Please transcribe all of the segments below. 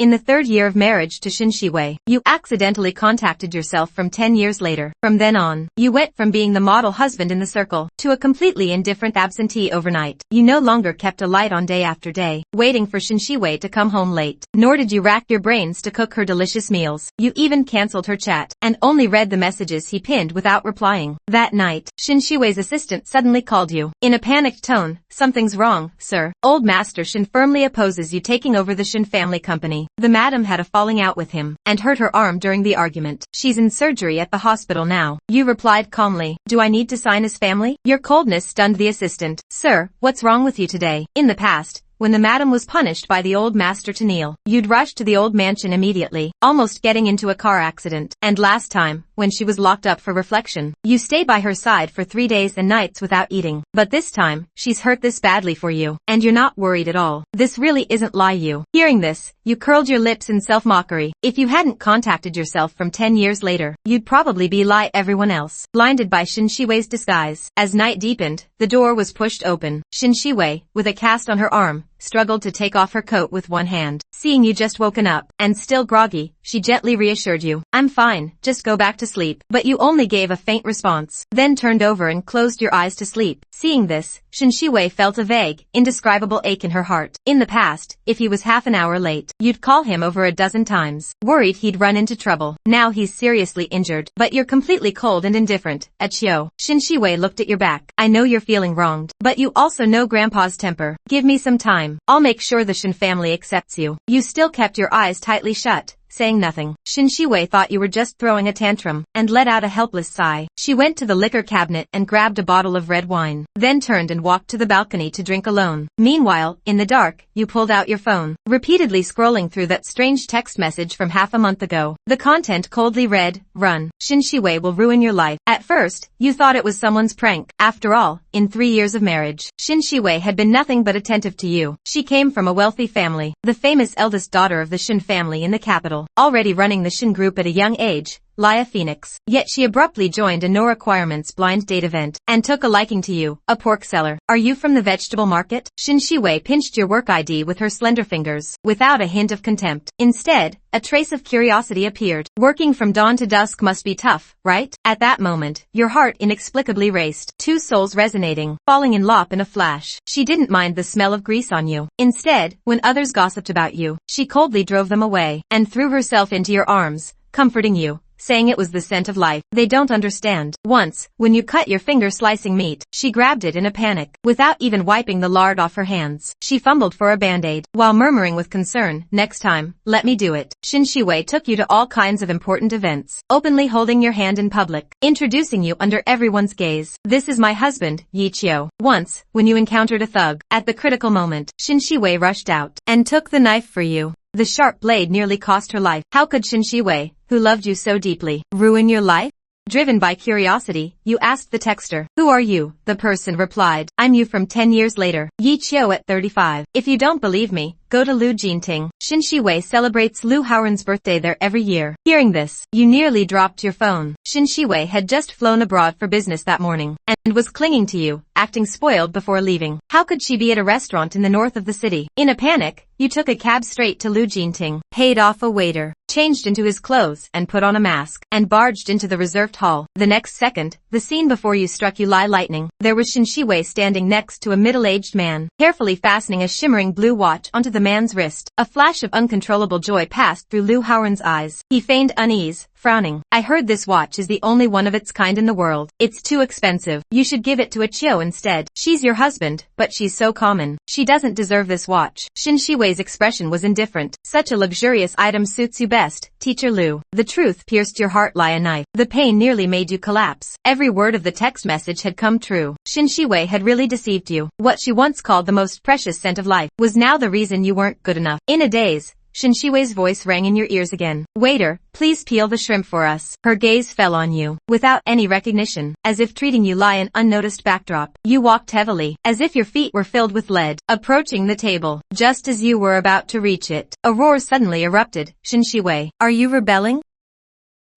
In the third year of marriage to Shin Shiwei, you accidentally contacted yourself from 10 years later. From then on, you went from being the model husband in the circle to a completely indifferent absentee overnight. You no longer kept a light on day after day, waiting for Shin Shiwei to come home late. Nor did you rack your brains to cook her delicious meals. You even cancelled her chat, and only read the messages he pinned without replying. That night, Shin Shiwei's assistant suddenly called you. In a panicked tone, "Something's wrong, sir. Old Master Shin firmly opposes you taking over the Shin family company. The madam had a falling out with him, and hurt her arm during the argument. She's in surgery at the hospital now." You replied calmly, "Do I need to sign his family?" Your coldness stunned the assistant. "Sir, what's wrong with you today?" In the past, when the madam was punished by the old master to kneel, you'd rush to the old mansion immediately, almost getting into a car accident. And last time, when she was locked up for reflection, you stayed by her side for 3 days and nights without eating. But this time, she's hurt this badly for you, and you're not worried at all. This really isn't lie you. Hearing this, you curled your lips in self-mockery. If you hadn't contacted yourself from 10 years later, you'd probably be like everyone else, blinded by Shin Shiwei's disguise. As night deepened, the door was pushed open. Shin Shiwei, with a cast on her arm, struggled to take off her coat with one hand. Seeing you just woken up, and still groggy, she gently reassured you. "I'm fine, just go back to sleep." But you only gave a faint response, then turned over and closed your eyes to sleep. Seeing this, Shin Shiwei felt a vague, indescribable ache in her heart. In the past, if he was half an hour late, you'd call him over a dozen times, worried he'd run into trouble. Now he's seriously injured, but you're completely cold and indifferent. Achio. Shin Shiwei looked at your back. "I know you're feeling wronged, but you also know Grandpa's temper. Give me some time. I'll make sure the Shin family accepts you." You still kept your eyes tightly shut, saying nothing. Shin Shiwei thought you were just throwing a tantrum, and let out a helpless sigh. She went to the liquor cabinet and grabbed a bottle of red wine, then turned and walked to the balcony to drink alone. Meanwhile, in the dark, you pulled out your phone, repeatedly scrolling through that strange text message from half a month ago. The content coldly read, "Run. Shin Shiwei will ruin your life." At first, you thought it was someone's prank. After all, in 3 years of marriage, Shin Shiwei had been nothing but attentive to you. She came from a wealthy family, the famous eldest daughter of the Shin family in the capital, already running the Shin group at a young age, Lia Phoenix. Yet she abruptly joined a no requirements blind date event, and took a liking to you, a pork seller. "Are you from the vegetable market?" Shin Shiwei pinched your work ID with her slender fingers, without a hint of contempt. Instead, a trace of curiosity appeared. "Working from dawn to dusk must be tough, right?" At that moment, your heart inexplicably raced, two souls resonating, falling in love in a flash. She didn't mind the smell of grease on you. Instead, when others gossiped about you, she coldly drove them away, and threw herself into your arms, comforting you, saying it was the scent of life. They don't understand. Once, when you cut your finger slicing meat, she grabbed it in a panic. Without even wiping the lard off her hands, she fumbled for a band-aid, while murmuring with concern, "Next time, let me do it." Shin Shiwei took you to all kinds of important events, openly holding your hand in public, introducing you under everyone's gaze. "This is my husband, Yi Chio." Once, when you encountered a thug, at the critical moment, Shin Shiwei rushed out, and took the knife for you. The sharp blade nearly cost her life. How could Shin Shiwei, who loved you so deeply, ruin your life? Driven by curiosity, you asked the texter, "Who are you?" The person replied, "I'm you from 10 years later, Yi Chio at 35. If you don't believe me, go to Lu Jinting. Shin Shiwei celebrates Lu Haoren's birthday there every year." Hearing this, you nearly dropped your phone. Shin Shiwei had just flown abroad for business that morning, and was clinging to you, acting spoiled before leaving. How could she be at a restaurant in the north of the city? In a panic, you took a cab straight to Lu Jinting, paid off a waiter, changed into his clothes and put on a mask, and barged into the reserved hall. The next second, the scene before you struck you like lightning. There was Shin Shiwei standing next to a middle-aged man, carefully fastening a shimmering blue watch onto the man's wrist. A flash of uncontrollable joy passed through Lu Haoren's eyes. He feigned unease, frowning. "I heard this watch is the only one of its kind in the world. It's too expensive. You should give it to Achio instead. She's your husband, but she's so common. She doesn't deserve this watch." Shin Shiwei's expression was indifferent. "Such a luxurious item suits you best, Teacher Lu." The truth pierced your heart like a knife. The pain nearly made you collapse. Every word of the text message had come true. Shin Shiwei had really deceived you. What she once called the most precious scent of life was now the reason you weren't good enough. In a daze, Shin Shiwei's voice rang in your ears again. "Waiter, please peel the shrimp for us." Her gaze fell on you, without any recognition, as if treating you like an unnoticed backdrop. You walked heavily, as if your feet were filled with lead, approaching the table. Just as you were about to reach it, a roar suddenly erupted. "Shin Shiwei, are you rebelling?"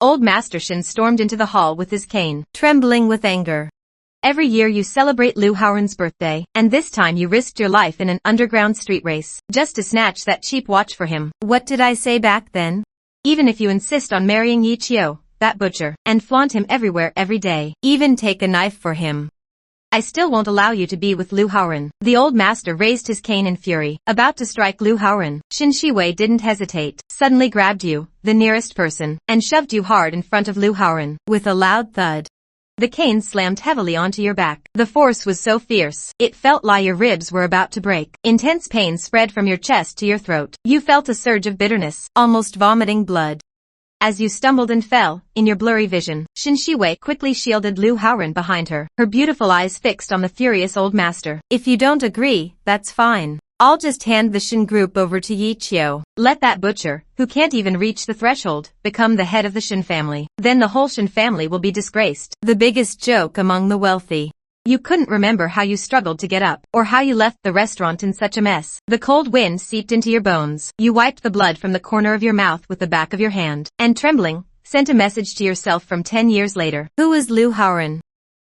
Old Master Shin stormed into the hall with his cane, trembling with anger. Every year you celebrate Liu Haoren's birthday, and this time you risked your life in an underground street race, just to snatch that cheap watch for him. What did I say back then? Even if you insist on marrying Yi Qiu, that butcher, and flaunt him everywhere every day, even take a knife for him, I still won't allow you to be with Liu Haoren. The old master raised his cane in fury, about to strike Liu Haoren. Qin Shiwei didn't hesitate, suddenly grabbed you, the nearest person, and shoved you hard in front of Liu Haoren. With a loud thud, the cane slammed heavily onto your back. The force was so fierce, it felt like your ribs were about to break. Intense pain spread from your chest to your throat. You felt a surge of bitterness, almost vomiting blood. As you stumbled and fell, in your blurry vision, Qin Shiwei quickly shielded Liu Haoren behind her, her beautiful eyes fixed on the furious old master. If you don't agree, that's fine. I'll just hand the Shin group over to Yi Qiu. Let that butcher, who can't even reach the threshold, become the head of the Shin family. Then the whole Shin family will be disgraced. The biggest joke among the wealthy. You couldn't remember how you struggled to get up, or how you left the restaurant in such a mess. The cold wind seeped into your bones. You wiped the blood from the corner of your mouth with the back of your hand, and trembling, sent a message to yourself from 10 years later. Who is Liu Haoren?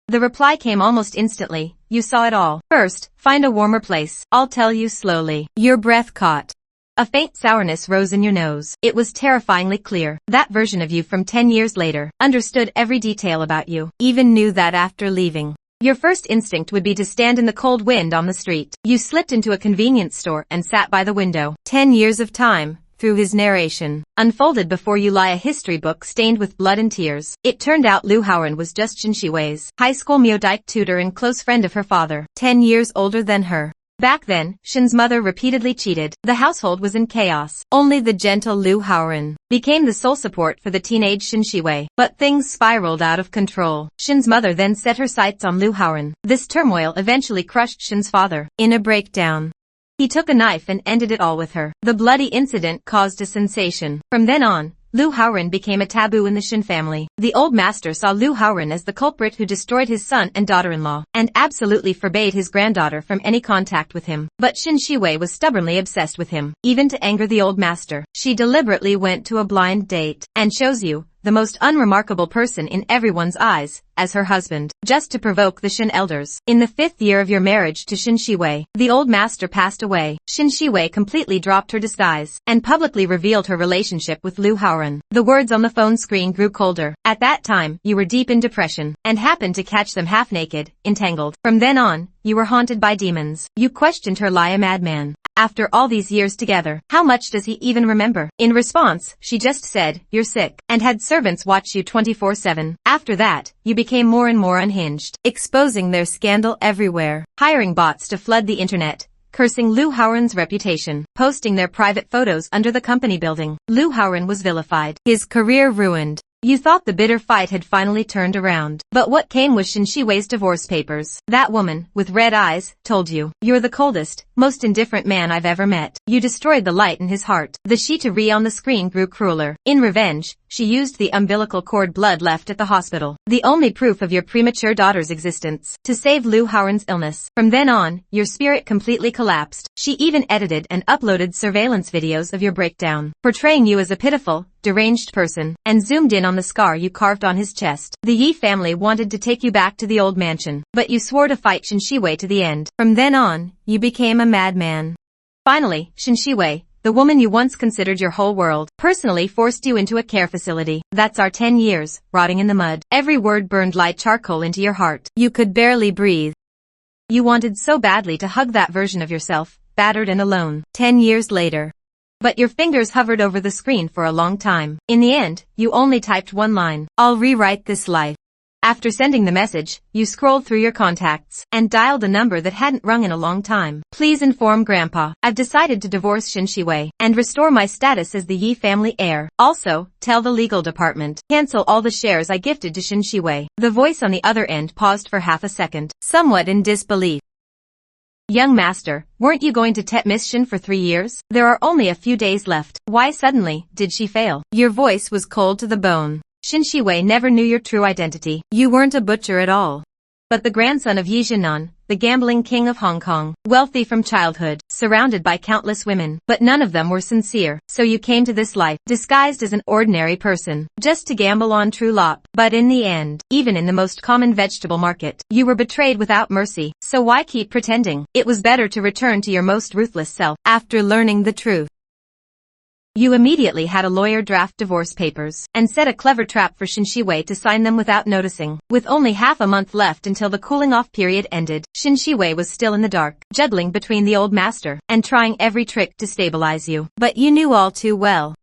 The reply came almost instantly. You saw it all. First, find a warmer place. I'll tell you slowly. Your breath caught. A faint sourness rose in your nose. It was terrifyingly clear. That version of you from 10 years later understood every detail about you, even knew that after leaving, your first instinct would be to stand in the cold wind on the street. You slipped into a convenience store and sat by the window. 10 years of time, through his narration, unfolded before you like a history book stained with blood and tears. It turned out Liu Haoren was just Qin Shiwei's high school Miodike tutor and close friend of her father, 10 years older than her. Back then, Shin's mother repeatedly cheated. The household was in chaos. Only the gentle Liu Haoren became the sole support for the teenage Qin Shiwei. But things spiraled out of control. Shin's mother then set her sights on Liu Haoren. This turmoil eventually crushed Shin's father. In a breakdown, he took a knife and ended it all with her. The bloody incident caused a sensation. From then on, Liu Haoren became a taboo in the Shin family. The old master saw Liu Haoren as the culprit who destroyed his son and daughter-in-law, and absolutely forbade his granddaughter from any contact with him. But Qin Shiwei was stubbornly obsessed with him. Even to anger the old master, she deliberately went to a blind date, and chose you, the most unremarkable person in everyone's eyes, as her husband, just to provoke the Shin elders. In the 5th year of your marriage to Qin Shiwei, the old master passed away. Qin Shiwei completely dropped her disguise, and publicly revealed her relationship with Liu Haoren. The words on the phone screen grew colder. At that time, you were deep in depression, and happened to catch them half-naked, entangled. From then on, you were haunted by demons. You questioned her like a madman. After all these years together, how much does he even remember? In response, she just said, you're sick, and had servants watch you 24/7. After that, you became more and more unhinged, exposing their scandal everywhere, hiring bots to flood the internet, cursing Liu Haoren's reputation, posting their private photos under the company building. Liu Haoren was vilified, his career ruined. You thought the bitter fight had finally turned around. But what came was Qin Shiwei's divorce papers. That woman, with red eyes, told you, you're the coldest, most indifferent man I've ever met. You destroyed the light in his heart. The Shi-to-Ri on the screen grew crueler. In revenge, she used the umbilical cord blood left at the hospital, the only proof of your premature daughter's existence, to save Liu Haoren's illness. From then on, your spirit completely collapsed. She even edited and uploaded surveillance videos of your breakdown, portraying you as a pitiful, deranged person, and zoomed in on the scar you carved on his chest. The Yi family wanted to take you back to the old mansion, but you swore to fight Qin Shiwei to the end. From then on, you became a madman. Finally, Qin Shiwei, the woman you once considered your whole world, personally forced you into a care facility. That's our 10 years, rotting in the mud. Every word burned like charcoal into your heart. You could barely breathe. You wanted so badly to hug that version of yourself, battered and alone. 10 years later. But your fingers hovered over the screen for a long time. In the end, you only typed one line. I'll rewrite this life. After sending the message, you scrolled through your contacts, and dialed a number that hadn't rung in a long time. Please inform Grandpa, I've decided to divorce Qin Shiwei, and restore my status as the Yi family heir. Also, tell the legal department, cancel all the shares I gifted to Qin Shiwei. The voice on the other end paused for half a second, somewhat in disbelief. Young master, weren't you going to Miss Shin for 3 years? There are only a few days left. Why suddenly did she fail? Your voice was cold to the bone. Qin Shiwei never knew your true identity. You weren't a butcher at all. but the grandson of Yi Jianan, the gambling king of Hong Kong, wealthy from childhood, surrounded by countless women, but none of them were sincere. So you came to this life, disguised as an ordinary person, just to gamble on true luck. But in the end, even in the most common vegetable market, you were betrayed without mercy. So why keep pretending? It was better to return to your most ruthless self. After learning the truth, you immediately had a lawyer draft divorce papers, and set a clever trap for Qin Shiwei to sign them without noticing. With only half a month left until the cooling-off period ended, Qin Shiwei was still in the dark, juggling between the old master, and trying every trick to stabilize you. But you knew all too well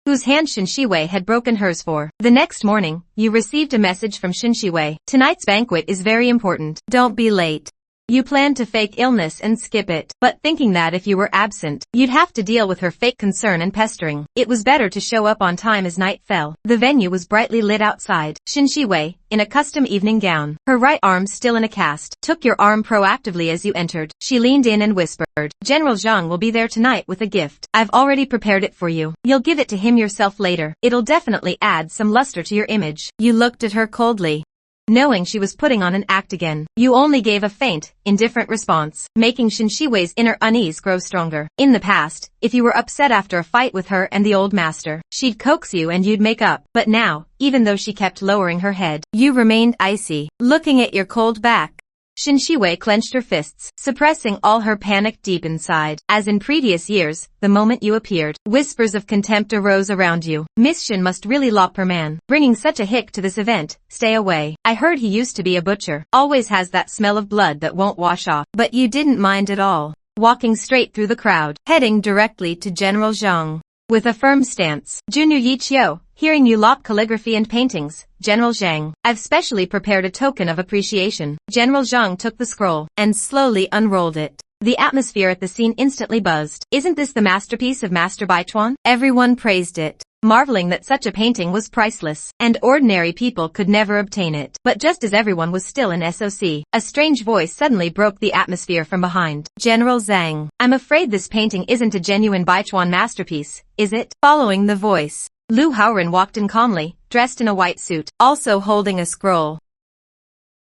whose hand Qin Shiwei had broken hers for. The next morning, you received a message from Qin Shiwei. Tonight's banquet is very important. Don't be late. You planned to fake illness and skip it, but thinking that if you were absent, you'd have to deal with her fake concern and pestering, it was better to show up on time as night fell. The venue was brightly lit outside. Qin Shiwei, in a custom evening gown, her right arm still in a cast, took your arm proactively as you entered. She leaned in and whispered, "General Zhang will be there tonight with a gift. I've already prepared it for you. You'll give it to him yourself later. It'll definitely add some luster to your image." You looked at her coldly, knowing she was putting on an act again. You only gave a faint, indifferent response, making Qin Shiwei's inner unease grow stronger. In the past, if you were upset after a fight with her and the old master, she'd coax you and you'd make up. But now, even though she kept lowering her head, you remained icy, looking at your cold back. Qin Shiwei clenched her fists, suppressing all her panic deep inside. As in previous years, the moment you appeared, whispers of contempt arose around you. "Miss Qin must really lop her man, bringing such a hick to this event. Stay away. I heard he used to be a butcher. Always has that smell of blood that won't wash off." But you didn't mind at all, walking straight through the crowd, heading directly to General Zhang. With a firm stance, Junu Yiqiu, hearing you lop calligraphy and paintings, "General Zhang, I've specially prepared a token of appreciation." General Zhang took the scroll, and slowly unrolled it. The atmosphere at the scene instantly buzzed. "Isn't this the masterpiece of Master Baichuan?" Everyone praised it, marveling that such a painting was priceless, and ordinary people could never obtain it. But just as everyone was still in SOC, a strange voice suddenly broke the atmosphere from behind. "General Zhang, I'm afraid this painting isn't a genuine Baichuan masterpiece, is it?" Following the voice, Lu Haoren walked in calmly, dressed in a white suit, also holding a scroll.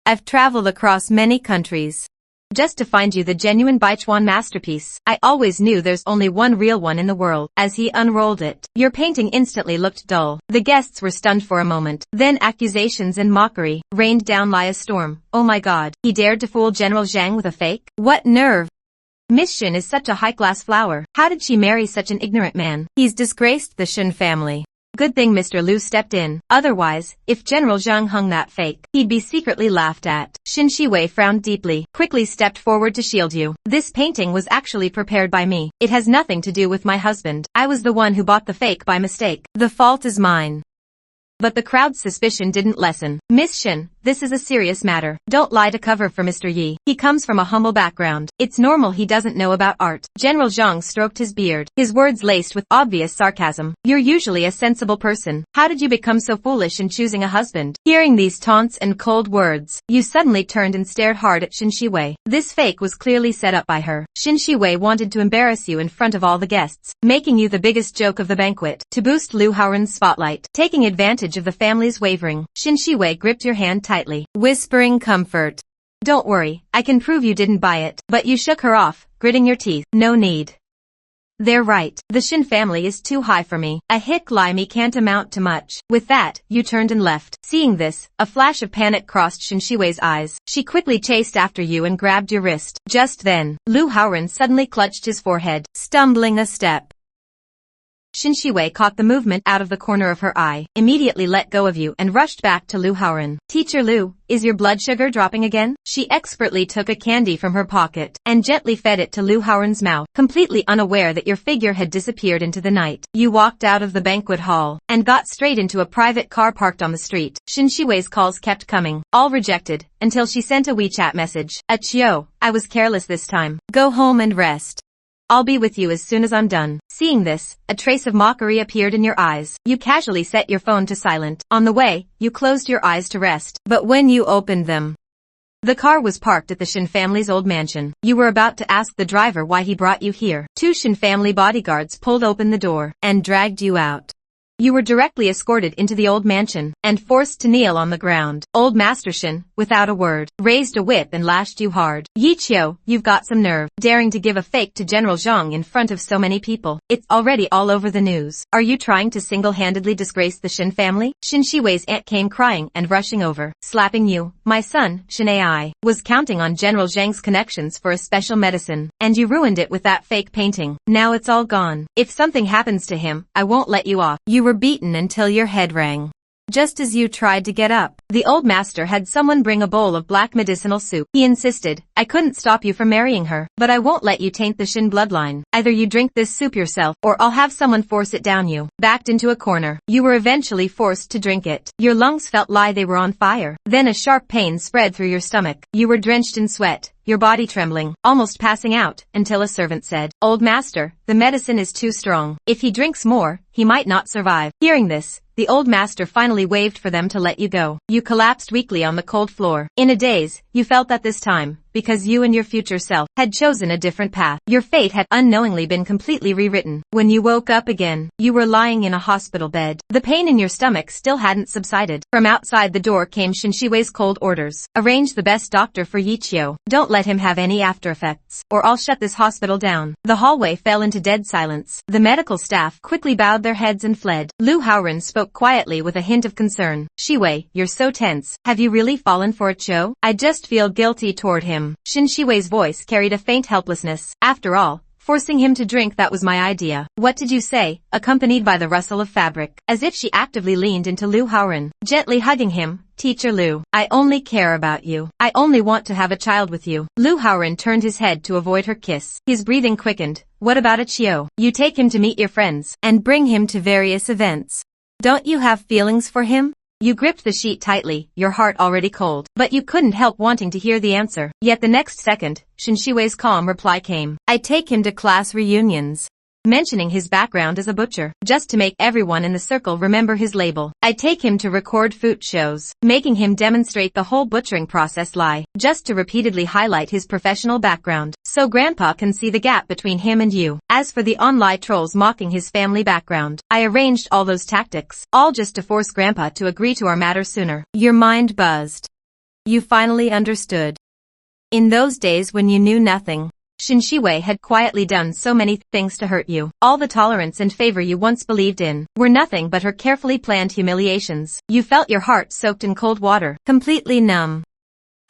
"I've traveled across many countries just to find you the genuine Baichuan masterpiece. I always knew there's only one real one in the world." As he unrolled it, your painting instantly looked dull. The guests were stunned for a moment. Then accusations and mockery rained down like a storm. "Oh my god, he dared to fool General Zhang with a fake? What nerve! Miss Qin is such a high-class flower. How did she marry such an ignorant man? He's disgraced the Qin family." Good thing Mr. Liu stepped in. Otherwise, if General Zhang hung that fake, he'd be secretly laughed at. Qin Shiwei frowned deeply, quickly stepped forward to shield you. "This painting was actually prepared by me. It has nothing to do with my husband. I was the one who bought the fake by mistake. The fault is mine." But the crowd's suspicion didn't lessen. "Miss Qin, this is a serious matter. Don't lie to cover for Mr. Yi. He comes from a humble background. It's normal he doesn't know about art." General Zhang stroked his beard, his words laced with obvious sarcasm. "You're usually a sensible person. How did you become so foolish in choosing a husband?" Hearing these taunts and cold words, you suddenly turned and stared hard at Qin Shiwei. This fake was clearly set up by her. Qin Shiwei wanted to embarrass you in front of all the guests, making you the biggest joke of the banquet. To boost Lu Haoren's spotlight, taking advantage of the family's wavering, Qin Shiwei gripped your hand tightly, whispering comfort. "Don't worry, I can prove you didn't buy it." But you shook her off, gritting your teeth. "No need. They're right. The Qin family is too high for me. A hick lie me can't amount to much." With that, you turned and left. Seeing this, a flash of panic crossed Qin Shiwei's eyes. She quickly chased after you and grabbed your wrist. Just then, Lu Haoren suddenly clutched his forehead, stumbling a step. Qin Shiwei caught the movement out of the corner of her eye, immediately let go of you and rushed back to Lu Haoren. "Teacher Lu, is your blood sugar dropping again?" She expertly took a candy from her pocket and gently fed it to Lu Haoren's mouth, completely unaware that your figure had disappeared into the night. You walked out of the banquet hall and got straight into a private car parked on the street. Qin Shiwei's calls kept coming, all rejected, until she sent a WeChat message. "Achio, I was careless this time. Go home and rest. I'll be with you as soon as I'm done." Seeing this, a trace of mockery appeared in your eyes. You casually set your phone to silent. On the way, you closed your eyes to rest. But when you opened them, the car was parked at the Qin family's old mansion. You were about to ask the driver why he brought you here. Two Qin family bodyguards pulled open the door and dragged you out. You were directly escorted into the old mansion, and forced to kneel on the ground. Old Master Shin, without a word, raised a whip and lashed you hard. Yi Qiu, you've got some nerve, daring to give a fake to General Zhang in front of so many people. It's already all over the news. Are you trying to single-handedly disgrace the Shin family? Shin Shiwei's aunt came crying and rushing over, slapping you. My son, Shin Ai, was counting on General Zhang's connections for a special medicine, and you ruined it with that fake painting. Now it's all gone. If something happens to him, I won't let you off. You were beaten until your head rang. Just as you tried to get up, the old master had someone bring a bowl of black medicinal soup. He insisted, I couldn't stop you from marrying her, but I won't let you taint the Shin bloodline. Either you drink this soup yourself, or I'll have someone force it down you. Backed into a corner, you were eventually forced to drink it. Your lungs felt like they were on fire. Then a sharp pain spread through your stomach. You were drenched in sweat, your body trembling, almost passing out, until a servant said, Old master, the medicine is too strong. If he drinks more, he might not survive. Hearing this, the old master finally waved for them to let you go. You collapsed weakly on the cold floor. In a daze, you felt that this time, because you and your future self had chosen a different path, your fate had unknowingly been completely rewritten. When you woke up again, you were lying in a hospital bed. The pain in your stomach still hadn't subsided. From outside the door came Shin Shiwei's cold orders. Arrange the best doctor for Yi Qiu. Don't let him have any after effects, or I'll shut this hospital down. The hallway fell into dead silence. The medical staff quickly bowed their heads and fled. Lu Haoren spoke quietly with a hint of concern. Shiwei, you're so tense. Have you really fallen for it, Cho? I just feel guilty toward him. Shin Shiwei's voice carried a faint helplessness. After all, forcing him to drink, that was my idea. What did you say? Accompanied by the rustle of fabric. As if she actively leaned into Lu Haoren, gently hugging him. Teacher Lu, I only care about you. I only want to have a child with you. Lu Haoren turned his head to avoid her kiss. His breathing quickened. What about a Qiu? You take him to meet your friends, and bring him to various events. Don't you have feelings for him? You gripped the sheet tightly, your heart already cold, but you couldn't help wanting to hear the answer. Yet the next second, Shin Shiwei's calm reply came. I take him to class reunions. Mentioning his background as a butcher, just to make everyone in the circle remember his label. I take him to record food shows, making him demonstrate the whole butchering process just to repeatedly highlight his professional background, so Grandpa can see the gap between him and you. As for the online trolls mocking his family background, I arranged all those tactics, all just to force Grandpa to agree to our matter sooner. Your mind buzzed. You finally understood. In those days when you knew nothing, Shin Shiwei had quietly done so many things to hurt you. All the tolerance and favor you once believed in were nothing but her carefully planned humiliations. You felt your heart soaked in cold water, completely numb.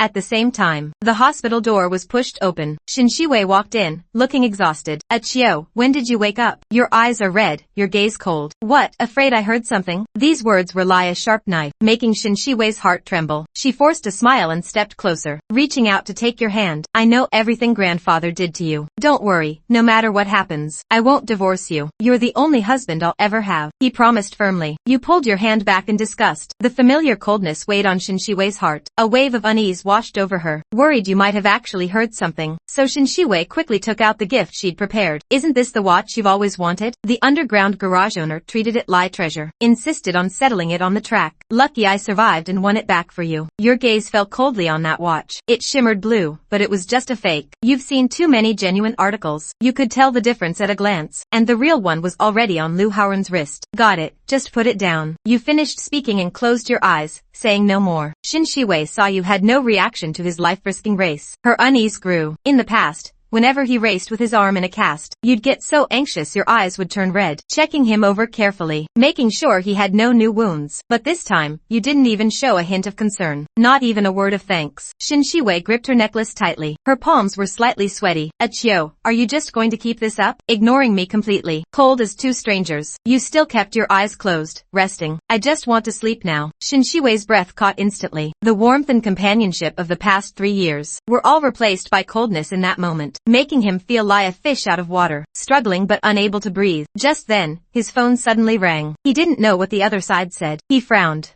At the same time, the hospital door was pushed open. Shin Shiwei walked in, looking exhausted. Qiu, when did you wake up? Your eyes are red, your gaze cold. What, afraid I heard something? These words were like a sharp knife, making Shin Shiwei's heart tremble. She forced a smile and stepped closer, reaching out to take your hand. I know everything grandfather did to you. Don't worry, no matter what happens, I won't divorce you. You're the only husband I'll ever have, he promised firmly. You pulled your hand back in disgust. The familiar coldness weighed on Shin Shiwei's heart. A wave of unease washed over her, worried you might have actually heard something. So Shin Shiwei quickly took out the gift she'd prepared. Isn't this the watch you've always wanted? The underground garage owner treated it like treasure, insisted on settling it on the track. Lucky I survived and won it back for you. Your gaze fell coldly on that watch. It shimmered blue, but it was just a fake. You've seen too many genuine articles. You could tell the difference at a glance, and the real one was already on Lu Haoren's wrist. Got it, just put it down. You finished speaking and closed your eyes, saying no more. Shin Shiwei saw you had no reaction to his life-risking race. Her unease grew. In the past, whenever he raced with his arm in a cast, you'd get so anxious your eyes would turn red, checking him over carefully, making sure he had no new wounds. But this time, you didn't even show a hint of concern, not even a word of thanks. Shin Shiwei gripped her necklace tightly. Her palms were slightly sweaty. Qiu, are you just going to keep this up? Ignoring me completely, cold as two strangers. You still kept your eyes closed, resting. I just want to sleep now. Shin Shiwei's breath caught instantly. The warmth and companionship of the past 3 years were all replaced by coldness in that moment, making him feel like a fish out of water, struggling but unable to breathe. Just then, his phone suddenly rang. He didn't know what the other side said. He frowned.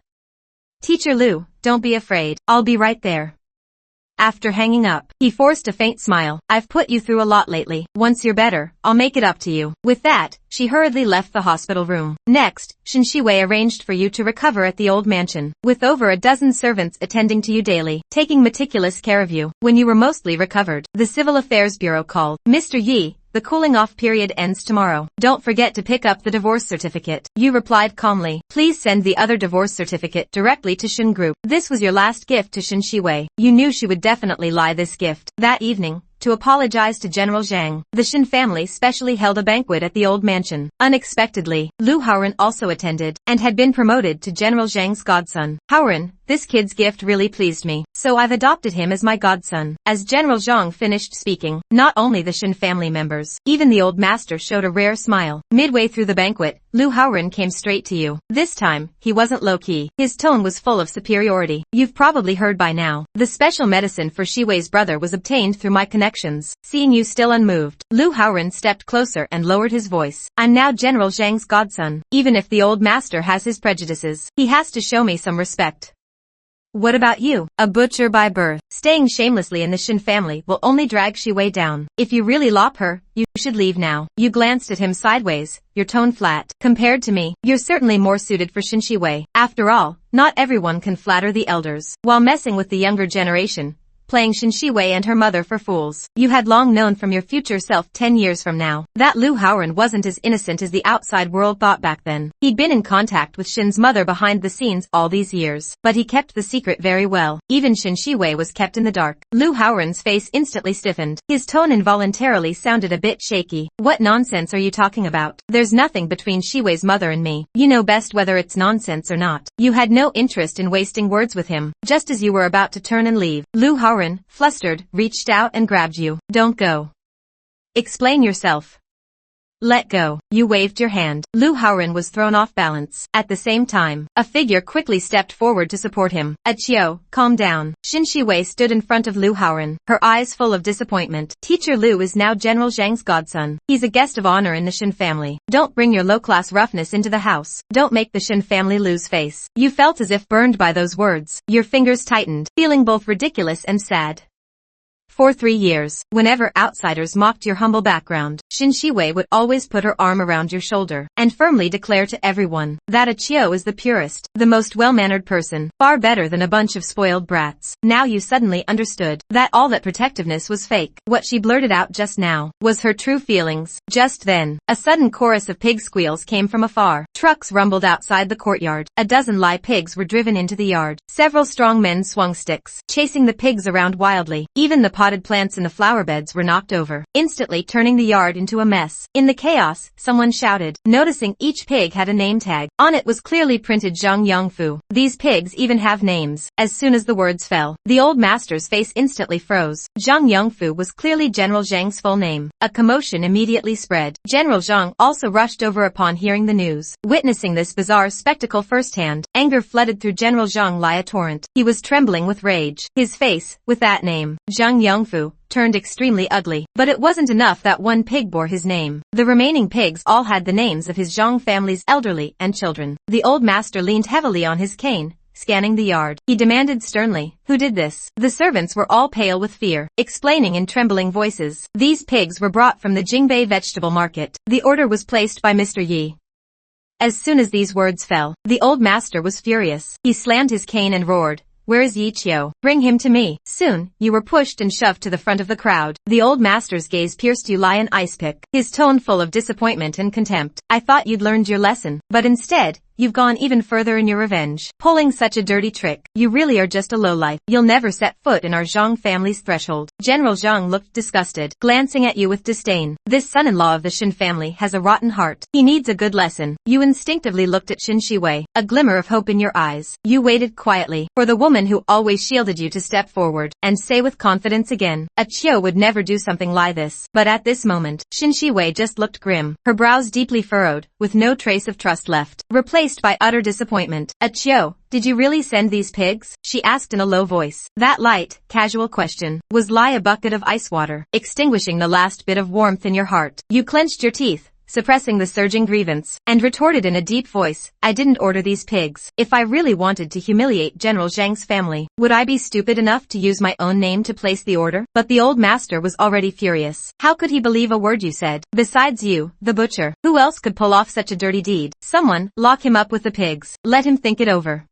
Teacher Lu, don't be afraid. I'll be right there. After hanging up, he forced a faint smile. I've put you through a lot lately. Once you're better, I'll make it up to you. With that, she hurriedly left the hospital room. Next, Shin Shiwei arranged for you to recover at the old mansion, with over a dozen servants attending to you daily, taking meticulous care of you. When you were mostly recovered, the Civil Affairs Bureau called. Mr. Yi, The cooling off period ends tomorrow. Don't forget to pick up the divorce certificate. Yu replied calmly. Please send the other divorce certificate directly to Shin Group. This was your last gift to Shin Shiwei. You knew she would definitely lie this gift. That evening, to apologize to General Zhang, the Shin family specially held a banquet at the old mansion. Unexpectedly, Lu Haoran also attended, and had been promoted to General Zhang's godson. Haoran, this kid's gift really pleased me, so I've adopted him as my godson. As General Zhang finished speaking, not only the Shin family members, even the old master showed a rare smile. Midway through the banquet, Lu Haoran came straight to you. This time, he wasn't low-key. His tone was full of superiority. You've probably heard by now. The special medicine for Shiwei's brother was obtained through my connections. Seeing you still unmoved, Lu Haoran stepped closer and lowered his voice. I'm now General Zhang's godson. Even if the old master has his prejudices, he has to show me some respect. What about you? A butcher by birth. Staying shamelessly in the Shin family will only drag Shiwei down. If you really love her, you should leave now. You glanced at him sideways, your tone flat. Compared to me, you're certainly more suited for Shin Shiwei. After all, not everyone can flatter the elders. While messing with the younger generation, playing Shin Shiwei and her mother for fools, you had long known from your future self 10 years from now that Lu Haoran wasn't as innocent as the outside world thought back then. He'd been in contact with Shin's mother behind the scenes all these years, but he kept the secret very well. Even Shin Shiwei was kept in the dark. Lu Haoran's face instantly stiffened. His tone involuntarily sounded a bit shaky. What nonsense are you talking about? There's nothing between Shiwei's mother and me. You know best whether it's nonsense or not. You had no interest in wasting words with him. Just as you were about to turn and leave, Lu Haoran, flustered, reached out and grabbed you. Don't go. Explain yourself. Let go. You waved your hand. Lu Haoran was thrown off balance. At the same time, a figure quickly stepped forward to support him. Achio, calm down. Shin Shiwei stood in front of Lu Haoran, her eyes full of disappointment. Teacher Lu is now General Zhang's godson. He's a guest of honor in the Shin family. Don't bring your low-class roughness into the house. Don't make the Shin family lose face. You felt as if burned by those words. Your fingers tightened, feeling both ridiculous and sad. For 3 years, whenever outsiders mocked your humble background, Shin Shiwei would always put her arm around your shoulder and firmly declare to everyone that Achio is the purest, the most well-mannered person, far better than a bunch of spoiled brats. Now you suddenly understood that all that protectiveness was fake. What she blurted out just now was her true feelings. Just then, a sudden chorus of pig squeals came from afar. Trucks rumbled outside the courtyard. A dozen live pigs were driven into the yard. Several strong men swung sticks, chasing the pigs around wildly. Even the potted plants in the flower beds were knocked over, instantly turning the yard into a mess. In the chaos, someone shouted, noticing each pig had a name tag. On it was clearly printed Zhang Yongfu. These pigs even have names. As soon as the words fell, the old master's face instantly froze. Zhang Yongfu was clearly General Zhang's full name. A commotion immediately spread. General Zhang also rushed over upon hearing the news. Witnessing this bizarre spectacle firsthand, anger flooded through General Zhang like a torrent. He was trembling with rage. His face, with that name, Zhang Yongfu, turned extremely ugly. But it wasn't enough that one pig bore his name. The remaining pigs all had the names of his Zhang family's elderly and children. The old master leaned heavily on his cane, scanning the yard. He demanded sternly, who did this? The servants were all pale with fear, explaining in trembling voices. These pigs were brought from the Jingbei vegetable market. The order was placed by Mr. Yi. As soon as these words fell, the old master was furious. He slammed his cane and roared, where is Yi Qiu? Bring him to me. Soon, you were pushed and shoved to the front of the crowd. The old master's gaze pierced you like an ice pick, his tone full of disappointment and contempt. I thought you'd learned your lesson, but instead, you've gone even further in your revenge. Pulling such a dirty trick, you really are just a lowlife. You'll never set foot in our Zhang family's threshold. General Zhang looked disgusted, glancing at you with disdain. This son-in-law of the Shin family has a rotten heart. He needs a good lesson. You instinctively looked at Shin Shiwei, a glimmer of hope in your eyes. You waited quietly for the woman who always shielded you to step forward and say with confidence again, Achio would never do something like this. But at this moment, Shin Shiwei just looked grim, her brows deeply furrowed, with no trace of trust left, replaced by utter disappointment. Achio, did you really send these pigs? She asked in a low voice. That light, casual question was like a bucket of ice water, extinguishing the last bit of warmth in your heart. You clenched your teeth, suppressing the surging grievance, and retorted in a deep voice, I didn't order these pigs. If I really wanted to humiliate General Zhang's family, would I be stupid enough to use my own name to place the order? But the old master was already furious. How could he believe a word you said? Besides you, the butcher, who else could pull off such a dirty deed? Someone, lock him up with the pigs. Let him think it over.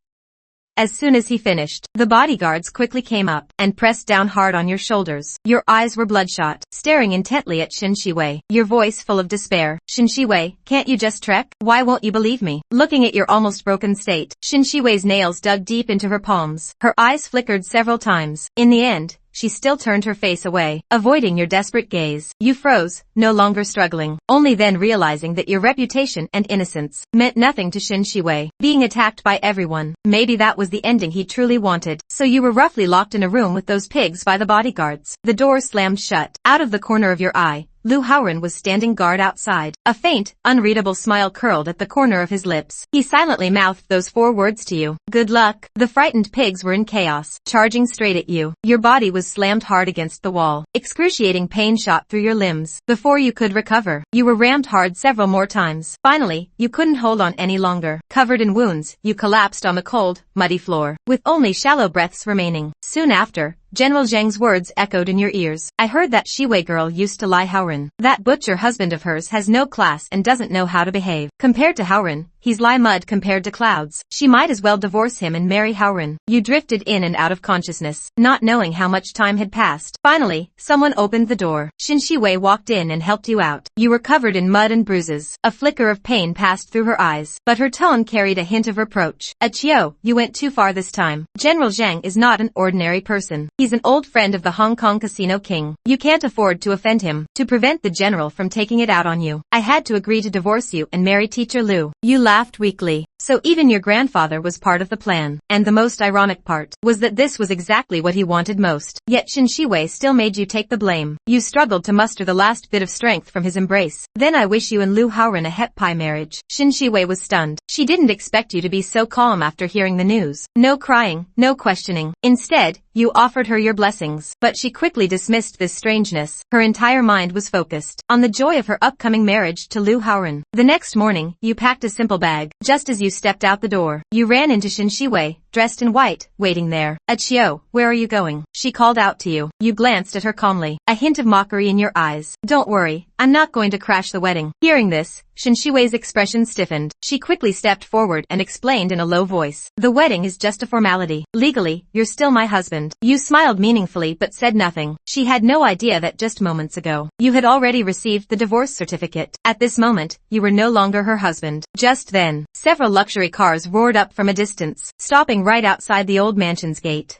As soon as he finished, the bodyguards quickly came up and pressed down hard on your shoulders. Your eyes were bloodshot, staring intently at Shin Shiwei, your voice full of despair. Shin Shiwei, can't you just trek? Why won't you believe me? Looking at your almost broken state, Shin Shiwei's nails dug deep into her palms. Her eyes flickered several times. In the end, she still turned her face away, avoiding your desperate gaze. You froze, no longer struggling, only then realizing that your reputation and innocence meant nothing to Shin Shiwei. Being attacked by everyone, maybe that was the ending he truly wanted. So you were roughly locked in a room with those pigs by the bodyguards. The door slammed shut. Out of the corner of your eye, Lu Haoren was standing guard outside. A faint, unreadable smile curled at the corner of his lips. He silently mouthed those 4 words to you. Good luck. The frightened pigs were in chaos, charging straight at you. Your body was slammed hard against the wall. Excruciating pain shot through your limbs. Before you could recover, you were rammed hard several more times. Finally, you couldn't hold on any longer. Covered in wounds, you collapsed on the cold, muddy floor, with only shallow breaths remaining. Soon after, General Zhang's words echoed in your ears. I heard that Shiwei girl used to lie Haoren. That butcher husband of hers has no class and doesn't know how to behave. Compared to Haoren, he's lie mud compared to clouds. She might as well divorce him and marry Haoren. You drifted in and out of consciousness, not knowing how much time had passed. Finally, someone opened the door. Shin Shiwei walked in and helped you out. You were covered in mud and bruises. A flicker of pain passed through her eyes, but her tone carried a hint of reproach. Achio, you went too far this time. General Zhang is not an ordinary person. He's an old friend of the Hong Kong casino king. You can't afford to offend him. To prevent the general from taking it out on you, I had to agree to divorce you and marry Teacher Lu. You laughed weakly. So even your grandfather was part of the plan. And the most ironic part was that this was exactly what he wanted most. Yet Shin Shiwei still made you take the blame. You struggled to muster the last bit of strength from his embrace. Then I wish you and Lu Haoren a het pie marriage. Shin Shiwei was stunned. She didn't expect you to be so calm after hearing the news. No crying, no questioning. Instead, you offered her your blessings. But she quickly dismissed this strangeness. Her entire mind was focused on the joy of her upcoming marriage to Lu Haoren. The next morning, you packed a simple bag. Just as you stepped out the door, you ran into Shin Shiwei, dressed in white, waiting there. Achio, where are you going? She called out to you. You glanced at her calmly, a hint of mockery in your eyes. Don't worry, I'm not going to crash the wedding. Hearing this, Shin Shiwei's expression stiffened. She quickly stepped forward and explained in a low voice. The wedding is just a formality. Legally, you're still my husband. You smiled meaningfully but said nothing. She had no idea that just moments ago, you had already received the divorce certificate. At this moment, you were no longer her husband. Just then, several luxury cars roared up from a distance, stopping right outside the old mansion's gate.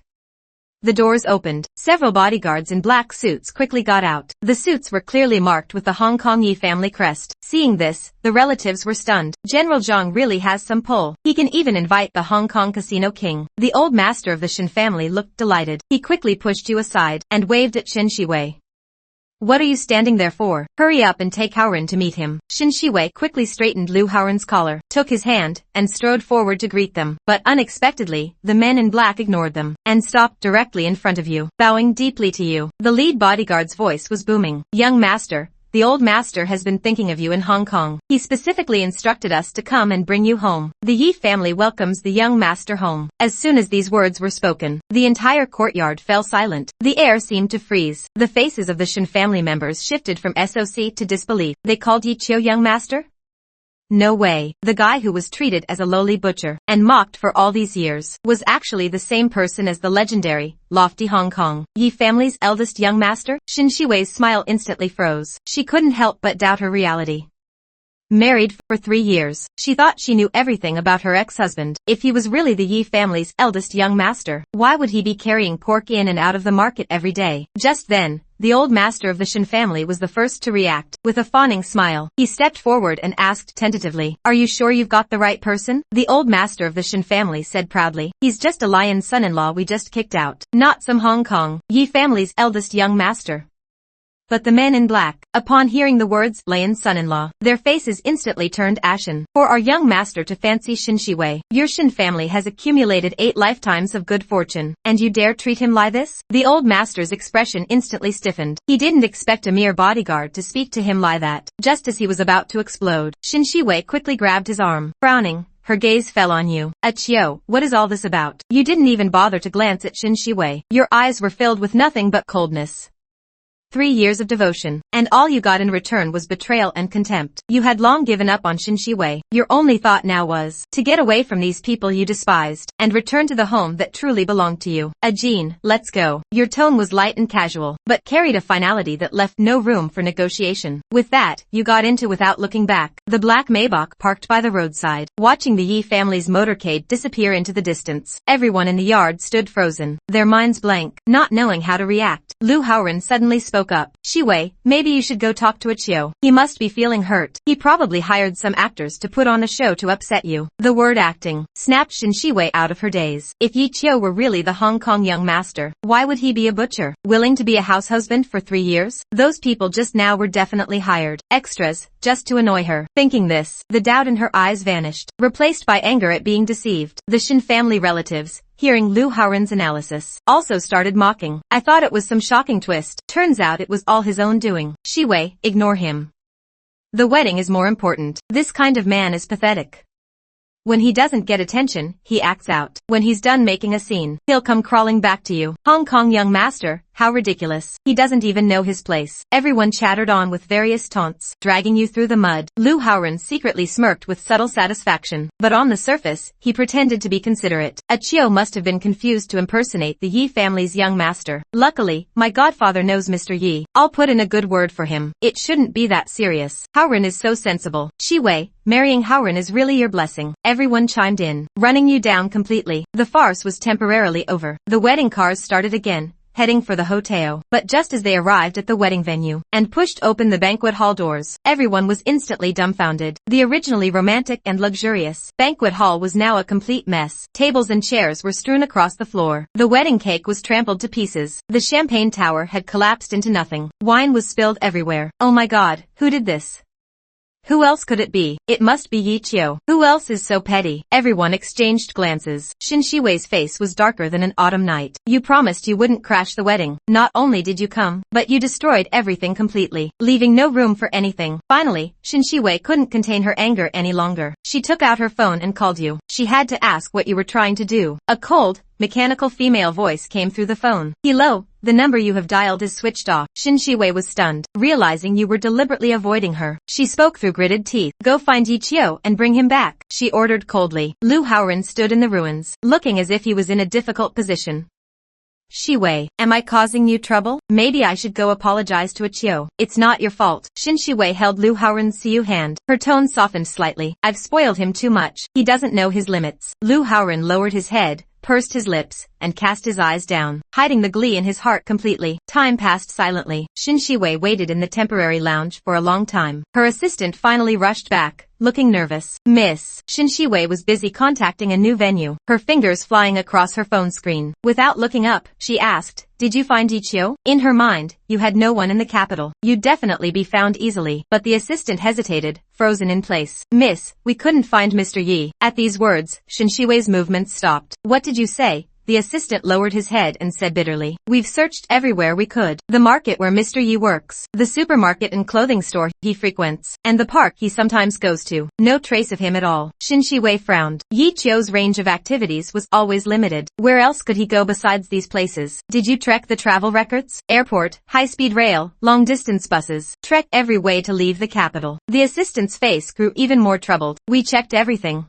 The doors opened. Several bodyguards in black suits quickly got out. The suits were clearly marked with the Hong Kong Yi family crest. Seeing this, the relatives were stunned. General Zhang really has some pull. He can even invite the Hong Kong casino king. The old master of the Shin family looked delighted. He quickly pushed you aside and waved at Shin Shiwei. What are you standing there for? Hurry up and take Haoren to meet him. Shin Shiwei quickly straightened Lu Haoren's collar, took his hand, and strode forward to greet them. But unexpectedly, the men in black ignored them, and stopped directly in front of you, bowing deeply to you. The lead bodyguard's voice was booming. Young master, the old master has been thinking of you in Hong Kong. He specifically instructed us to come and bring you home. The Yi family welcomes the young master home. As soon as these words were spoken, the entire courtyard fell silent. The air seemed to freeze. The faces of the Shin family members shifted from SOC to disbelief. They called Yi Chiu young master? No way. The guy who was treated as a lowly butcher and mocked for all these years was actually the same person as the legendary, lofty Hong Kong Yi family's eldest young master? Shin Shiwei's smile instantly froze. She couldn't help but doubt her reality. Married for 3 years, she thought she knew everything about her ex-husband. If he was really the Yi family's eldest young master, why would he be carrying pork in and out of the market every day? Just then, the old master of the Shin family was the first to react. With a fawning smile, he stepped forward and asked tentatively, "Are you sure you've got the right person?" The old master of the Shin family said proudly, "He's just a lion son-in-law we just kicked out, not some Hong Kong Yi family's eldest young master." But the men in black, upon hearing the words lion son-in-law, their faces instantly turned ashen. For our young master to fancy Shin Shiwei, your Shin family has accumulated 8 lifetimes of good fortune, and you dare treat him like this? The old master's expression instantly stiffened. He didn't expect a mere bodyguard to speak to him like that. Just as he was about to explode, Shin Shiwei quickly grabbed his arm. Frowning, her gaze fell on you. Achio, what is all this about? You didn't even bother to glance at Shin Shiwei. Your eyes were filled with nothing but coldness. 3 years of devotion, and all you got in return was betrayal and contempt. You had long given up on Xin Shiwei. Your only thought now was to get away from these people you despised, and return to the home that truly belonged to you. Jean, let's go. Your tone was light and casual, but carried a finality that left no room for negotiation. With that, you got into without looking back. The black Maybach parked by the roadside, watching the Yi family's motorcade disappear into the distance. Everyone in the yard stood frozen, their minds blank, not knowing how to react. Lu Haoren suddenly spoke up. Shiwei, maybe you should go talk to Achio. He must be feeling hurt. He probably hired some actors to put on a show to upset you. The word acting snapped Xin Shiwei out of her daze. If Yi Chio were really the Hong Kong young master, why would he be a butcher, willing to be a house husband for 3 years? Those people just now were definitely hired extras, just to annoy her. Thinking this, the doubt in her eyes vanished, replaced by anger at being deceived. The Shin family relatives, hearing Lu Haoren's analysis, also started mocking. I thought it was some shocking twist. Turns out it was all his own doing. Shiwei, ignore him. The wedding is more important. This kind of man is pathetic. When he doesn't get attention, he acts out. When he's done making a scene, he'll come crawling back to you. Hong Kong young master, how ridiculous. He doesn't even know his place. Everyone chattered on with various taunts, dragging you through the mud. Lu Haoren secretly smirked with subtle satisfaction, but on the surface, he pretended to be considerate. Achio must have been confused to impersonate the Yi family's young master. Luckily, my godfather knows Mr. Yi. I'll put in a good word for him. It shouldn't be that serious. Haoren is so sensible. Shiwei, marrying Haoren is really your blessing. Everyone chimed in, running you down completely. The farce was temporarily over. The wedding cars started again, heading for the hotel. But just as they arrived at the wedding venue and pushed open the banquet hall doors, everyone was instantly dumbfounded. The originally romantic and luxurious banquet hall was now a complete mess. Tables and chairs were strewn across the floor. The wedding cake was trampled to pieces. The champagne tower had collapsed into nothing. Wine was spilled everywhere. Oh my god, who did this? Who else could it be? It must be Yi Chio. Who else is so petty? Everyone exchanged glances. Xin Shiwei's face was darker than an autumn night. You promised you wouldn't crash the wedding. Not only did you come, but you destroyed everything completely, leaving no room for anything. Finally, Xin Shiwei couldn't contain her anger any longer. She took out her phone and called you. She had to ask what you were trying to do. A cold, mechanical female voice came through the phone. Hello, the number you have dialed is switched off. Xin Shiwei was stunned, realizing you were deliberately avoiding her. She spoke through gritted teeth. Go find Yi Chio and bring him back, she ordered coldly. Lu Haoren stood in the ruins, looking as if he was in a difficult position. Shiwei, am I causing you trouble? Maybe I should go apologize to Achio. It's not your fault. Xin Shiwei held Lu Haoren's Siu hand. Her tone softened slightly. I've spoiled him too much. He doesn't know his limits. Lu Haoren lowered his head, pursed his lips, and cast his eyes down, hiding the glee in his heart completely. Time passed silently. Xin Shiwei waited in the temporary lounge for a long time. Her assistant finally rushed back, looking nervous. Miss. Xin Shiwei was busy contacting a new venue, her fingers flying across her phone screen. Without looking up, she asked, did you find Yi Chio? In her mind, you had no one in the capital. You'd definitely be found easily. But the assistant hesitated, frozen in place. Miss, we couldn't find Mr. Yi. At these words, Xin Shiwei's movements stopped. What did you say? The assistant lowered his head and said bitterly, we've searched everywhere we could. The market where Mr. Yi works, the supermarket and clothing store he frequents, and the park he sometimes goes to. No trace of him at all. Xin Shiwei frowned. Yi Chio's range of activities was always limited. Where else could he go besides these places? Did you check the travel records? Airport, high-speed rail, long-distance buses. Trek every way to leave the capital. The assistant's face grew even more troubled. We checked everything.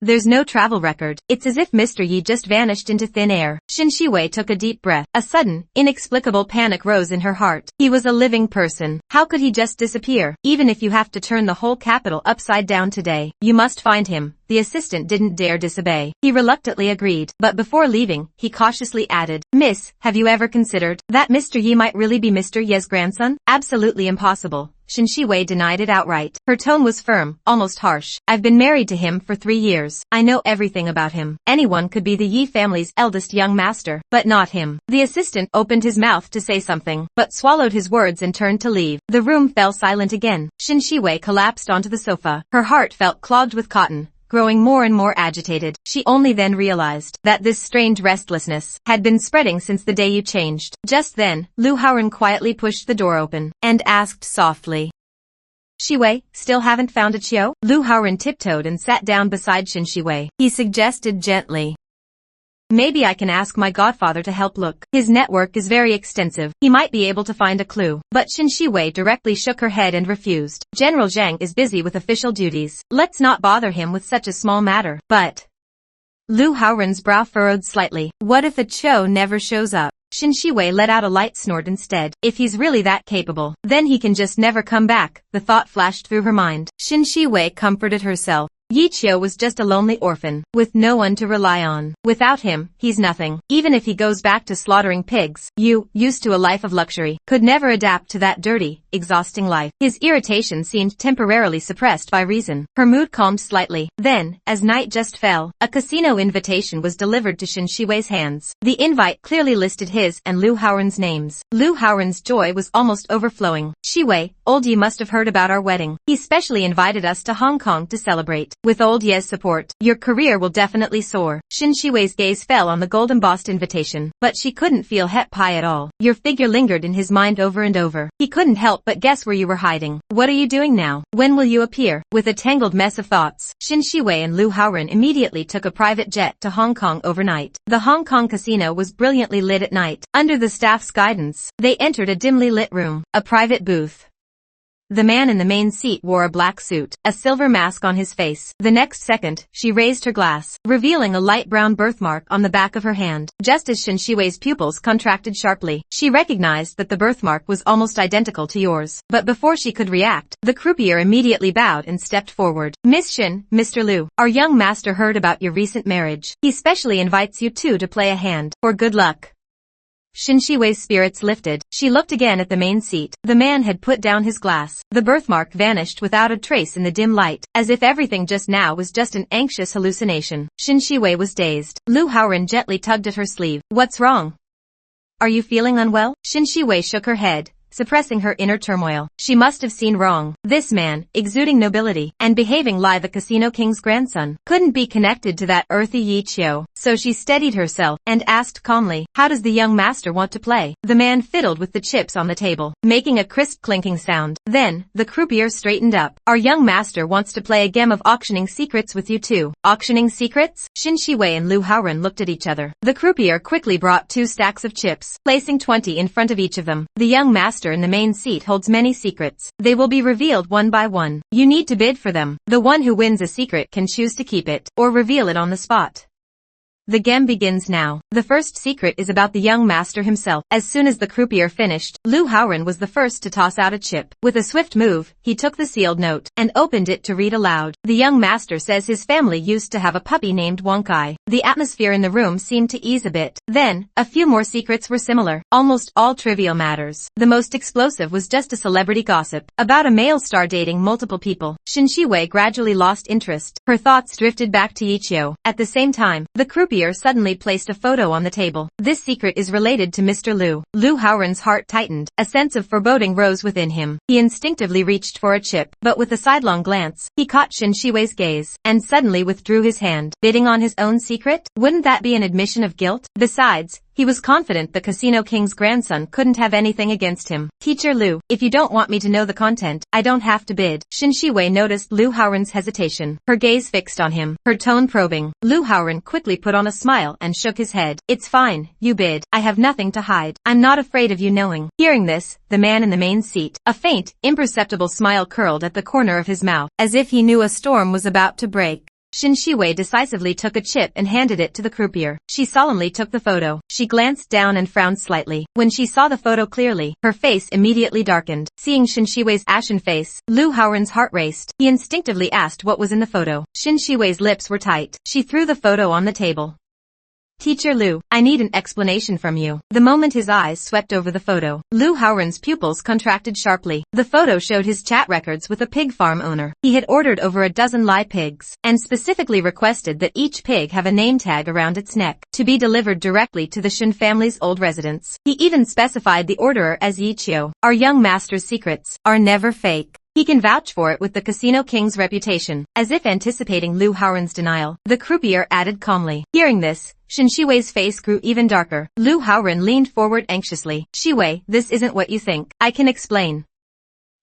There's no travel record. It's as if Mr. Yi just vanished into thin air. Xin Shiwei took a deep breath. A sudden, inexplicable panic rose in her heart. He was a living person. How could he just disappear? Even if you have to turn the whole capital upside down today, you must find him. The assistant didn't dare disobey. He reluctantly agreed, but before leaving, he cautiously added, Miss, have you ever considered that Mr. Yi might really be Mr. Ye's grandson? Absolutely impossible. Xin Shiwei denied it outright. Her tone was firm, almost harsh. I've been married to him for 3 years. I know everything about him. Anyone could be the Yi family's eldest young master, but not him. The assistant opened his mouth to say something, but swallowed his words and turned to leave. The room fell silent again. Xin Shiwei collapsed onto the sofa. Her heart felt clogged with cotton, growing more and more agitated. She only then realized that this strange restlessness had been spreading since the day you changed. Just then, Lu Haoren quietly pushed the door open and asked softly, Shiwei, still haven't found Achio? Lu Haoren tiptoed and sat down beside Xin Shiwei. He suggested gently, Maybe I can ask my godfather to help look. His network is very extensive. He might be able to find a clue. But Qin Shiwei directly shook her head and refused. General Zhang is busy with official duties. Let's not bother him with such a small matter. But Lu Haoren's brow furrowed slightly. What if a Cho never shows up? Qin Shiwei let out a light snort instead. If he's really that capable, then he can just never come back. The thought flashed through her mind. Qin Shiwei comforted herself. Yi Qiu was just a lonely orphan, with no one to rely on. Without him, he's nothing. Even if he goes back to slaughtering pigs, used to a life of luxury, could never adapt to that dirty, exhausting life. His irritation seemed temporarily suppressed by reason. Her mood calmed slightly. Then, as night just fell, a casino invitation was delivered to Qin Shiwei's hands. The invite clearly listed his and Lu Haoren's names. Lu Haoren's joy was almost overflowing. Shiwei, old Ye must have heard about our wedding. He specially invited us to Hong Kong to celebrate. With old Ye's support, your career will definitely soar. Qin Shiwei's gaze fell on the gold-embossed invitation, but she couldn't feel het pie at all. Your figure lingered in his mind over and over. He couldn't help but guess where you were hiding. What are you doing now? When will you appear? With a tangled mess of thoughts, Qin Shiwei and Lu Haoren immediately took a private jet to Hong Kong overnight. The Hong Kong casino was brilliantly lit at night. Under the staff's guidance, they entered a dimly lit room, a private booth. The man in the main seat wore a black suit, a silver mask on his face. The next second, she raised her glass, revealing a light brown birthmark on the back of her hand. Just as Qin Shiwei's pupils contracted sharply, she recognized that the birthmark was almost identical to yours. But before she could react, the croupier immediately bowed and stepped forward. Miss Qin, Mr. Lu, our young master heard about your recent marriage. He specially invites you two to play a hand, for good luck. Qin Shiwei's spirits lifted. She looked again at the main seat. The man had put down his glass. The birthmark vanished without a trace in the dim light, as if everything just now was just an anxious hallucination. Qin Shiwei was dazed. Lu Haoren gently tugged at her sleeve. What's wrong? Are you feeling unwell? Qin Shiwei shook her head, suppressing her inner turmoil. She must have seen wrong. This man, exuding nobility, and behaving like the casino king's grandson, couldn't be connected to that earthy Yi Qiu. So she steadied herself, and asked calmly, how does the young master want to play? The man fiddled with the chips on the table, making a crisp clinking sound. Then, the croupier straightened up. Our young master wants to play a game of auctioning secrets with you two. Auctioning secrets? Qin Shiwei and Lu Haoren looked at each other. The croupier quickly brought 2 stacks of chips, placing 20 in front of each of them. The young master in the main seat holds many secrets. They will be revealed one by one. You need to bid for them. The one who wins a secret can choose to keep it, or reveal it on the spot. The game begins now. The first secret is about the young master himself. As soon as the croupier finished, Lu Haoren was the first to toss out a chip. With a swift move, he took the sealed note, and opened it to read aloud. The young master says his family used to have a puppy named Wang Kai. The atmosphere in the room seemed to ease a bit. Then, a few more secrets were similar, almost all trivial matters. The most explosive was just a celebrity gossip, about a male star dating multiple people. Qin Shiwei gradually lost interest. Her thoughts drifted back to Yi Qiu. At the same time, the croupier suddenly placed a photo on the table. This secret is related to Mr. Lu. Lu Haoren's heart tightened. A sense of foreboding rose within him. He instinctively reached for a chip, but with a sidelong glance, he caught Qin Shiwei's gaze, and suddenly withdrew his hand. Bidding on his own secret? Wouldn't that be an admission of guilt? Besides, he was confident the casino king's grandson couldn't have anything against him. Teacher Lu, if you don't want me to know the content, I don't have to bid. Qin Shiwei noticed Lu Haoren's hesitation. Her gaze fixed on him, her tone probing. Lu Haoren quickly put on a smile and shook his head. It's fine, you bid. I have nothing to hide. I'm not afraid of you knowing. Hearing this, the man in the main seat, a faint, imperceptible smile curled at the corner of his mouth, as if he knew a storm was about to break. Qin Shiwei decisively took a chip and handed it to the croupier. She solemnly took the photo. She glanced down and frowned slightly. When she saw the photo clearly, her face immediately darkened. Seeing Qin Shiwei's ashen face, Lu Haoren's heart raced. He instinctively asked what was in the photo. Qin Shiwei's lips were tight. She threw the photo on the table. Teacher Lu, I need an explanation from you. The moment his eyes swept over the photo, Lu Haoren's pupils contracted sharply. The photo showed his chat records with a pig farm owner. He had ordered over a dozen live pigs, and specifically requested that each pig have a name tag around its neck, to be delivered directly to the Shen family's old residence. He even specified the orderer as Yi Qiu. Our young master's secrets are never fake. He can vouch for it with the casino king's reputation. As if anticipating Lu Haoren's denial, the croupier added calmly. Hearing this, Qin Shiwei's face grew even darker. Lu Haoren leaned forward anxiously. Shiwei, this isn't what you think. I can explain.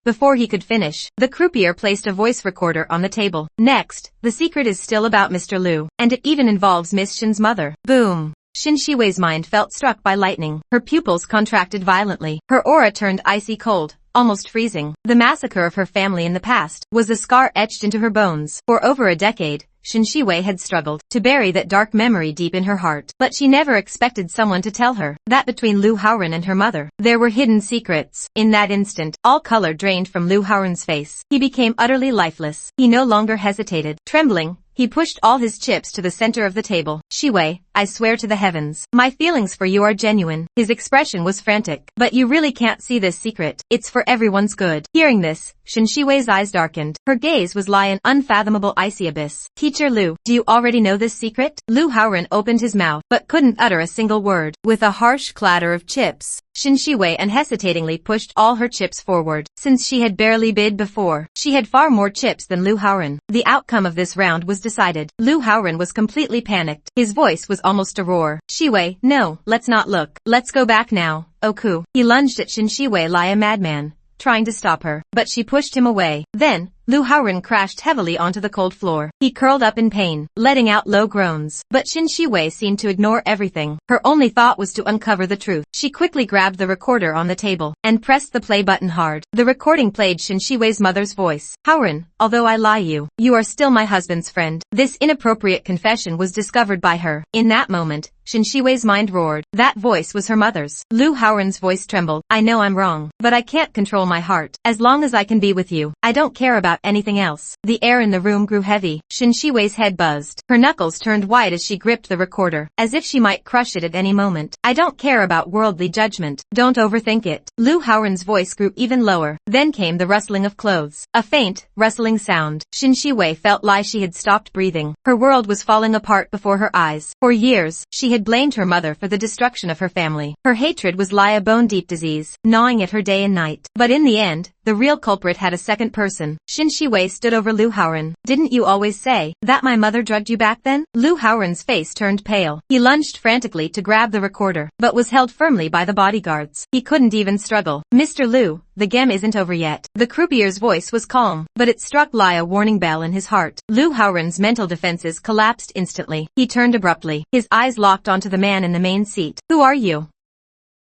Before he could finish, the croupier placed a voice recorder on the table. Next, the secret is still about Mr. Lu, and it even involves Miss Shen's mother. Boom. Shin Shiwei's mind felt struck by lightning. Her pupils contracted violently. Her aura turned icy cold, almost freezing. The massacre of her family in the past was a scar etched into her bones. For over a decade, Shin Shiwei had struggled to bury that dark memory deep in her heart. But she never expected someone to tell her that between Lu Haoren and her mother, there were hidden secrets. In that instant, all color drained from Lu Haoren's face. He became utterly lifeless. He no longer hesitated. Trembling, he pushed all his chips to the center of the table. Shiwei, I swear to the heavens, my feelings for you are genuine. His expression was frantic. But you really can't see this secret. It's for everyone's good. Hearing this, Shin Shiwei's eyes darkened. Her gaze was like an unfathomable icy abyss. Teacher Lu, do you already know this secret? Lu Haoren opened his mouth, but couldn't utter a single word. With a harsh clatter of chips, Shin Shiwei unhesitatingly pushed all her chips forward. Since she had barely bid before, she had far more chips than Lu Haoren. The outcome of this round was decided. Lu Haoren was completely panicked. His voice was almost a roar. Shiwei, no, let's not look. Let's go back now. Oku. He lunged at Shin Shiwei like a madman, trying to stop her, but she pushed him away. Then, Lu Haoren crashed heavily onto the cold floor. He curled up in pain, letting out low groans. But Shin Shiwei seemed to ignore everything. Her only thought was to uncover the truth. She quickly grabbed the recorder on the table and pressed the play button hard. The recording played Shin Shiwei's mother's voice. Haoren, although I lie you are still my husband's friend. This inappropriate confession was discovered by her. In that moment, Shin Shiwei's mind roared. That voice was her mother's. Lu Haoren's voice trembled. I know I'm wrong, but I can't control my heart. As long as I can be with you, I don't care about anything else. The air in the room grew heavy. Shin Shiwei's head buzzed. Her knuckles turned white as she gripped the recorder, as if she might crush it at any moment. I don't care about worldly judgment. Don't overthink it. Lu Haoren's voice grew even lower. Then came the rustling of clothes. A faint, rustling sound. Shin Shiwei felt like she had stopped breathing. Her world was falling apart before her eyes. For years, she had blamed her mother for the destruction of her family. Her hatred was like a bone-deep disease, gnawing at her day and night. But in the end, the real culprit had a second person. Shin Shiwei stood over Lu Haoren. Didn't you always say that my mother drugged you back then? Lu Haoren's face turned pale. He lunged frantically to grab the recorder, but was held firmly by the bodyguards. He couldn't even struggle. Mr. Lu, the game isn't over yet. The croupier's voice was calm, but it struck like a warning bell in his heart. Lu Haoren's mental defenses collapsed instantly. He turned abruptly. His eyes locked onto the man in the main seat. Who are you?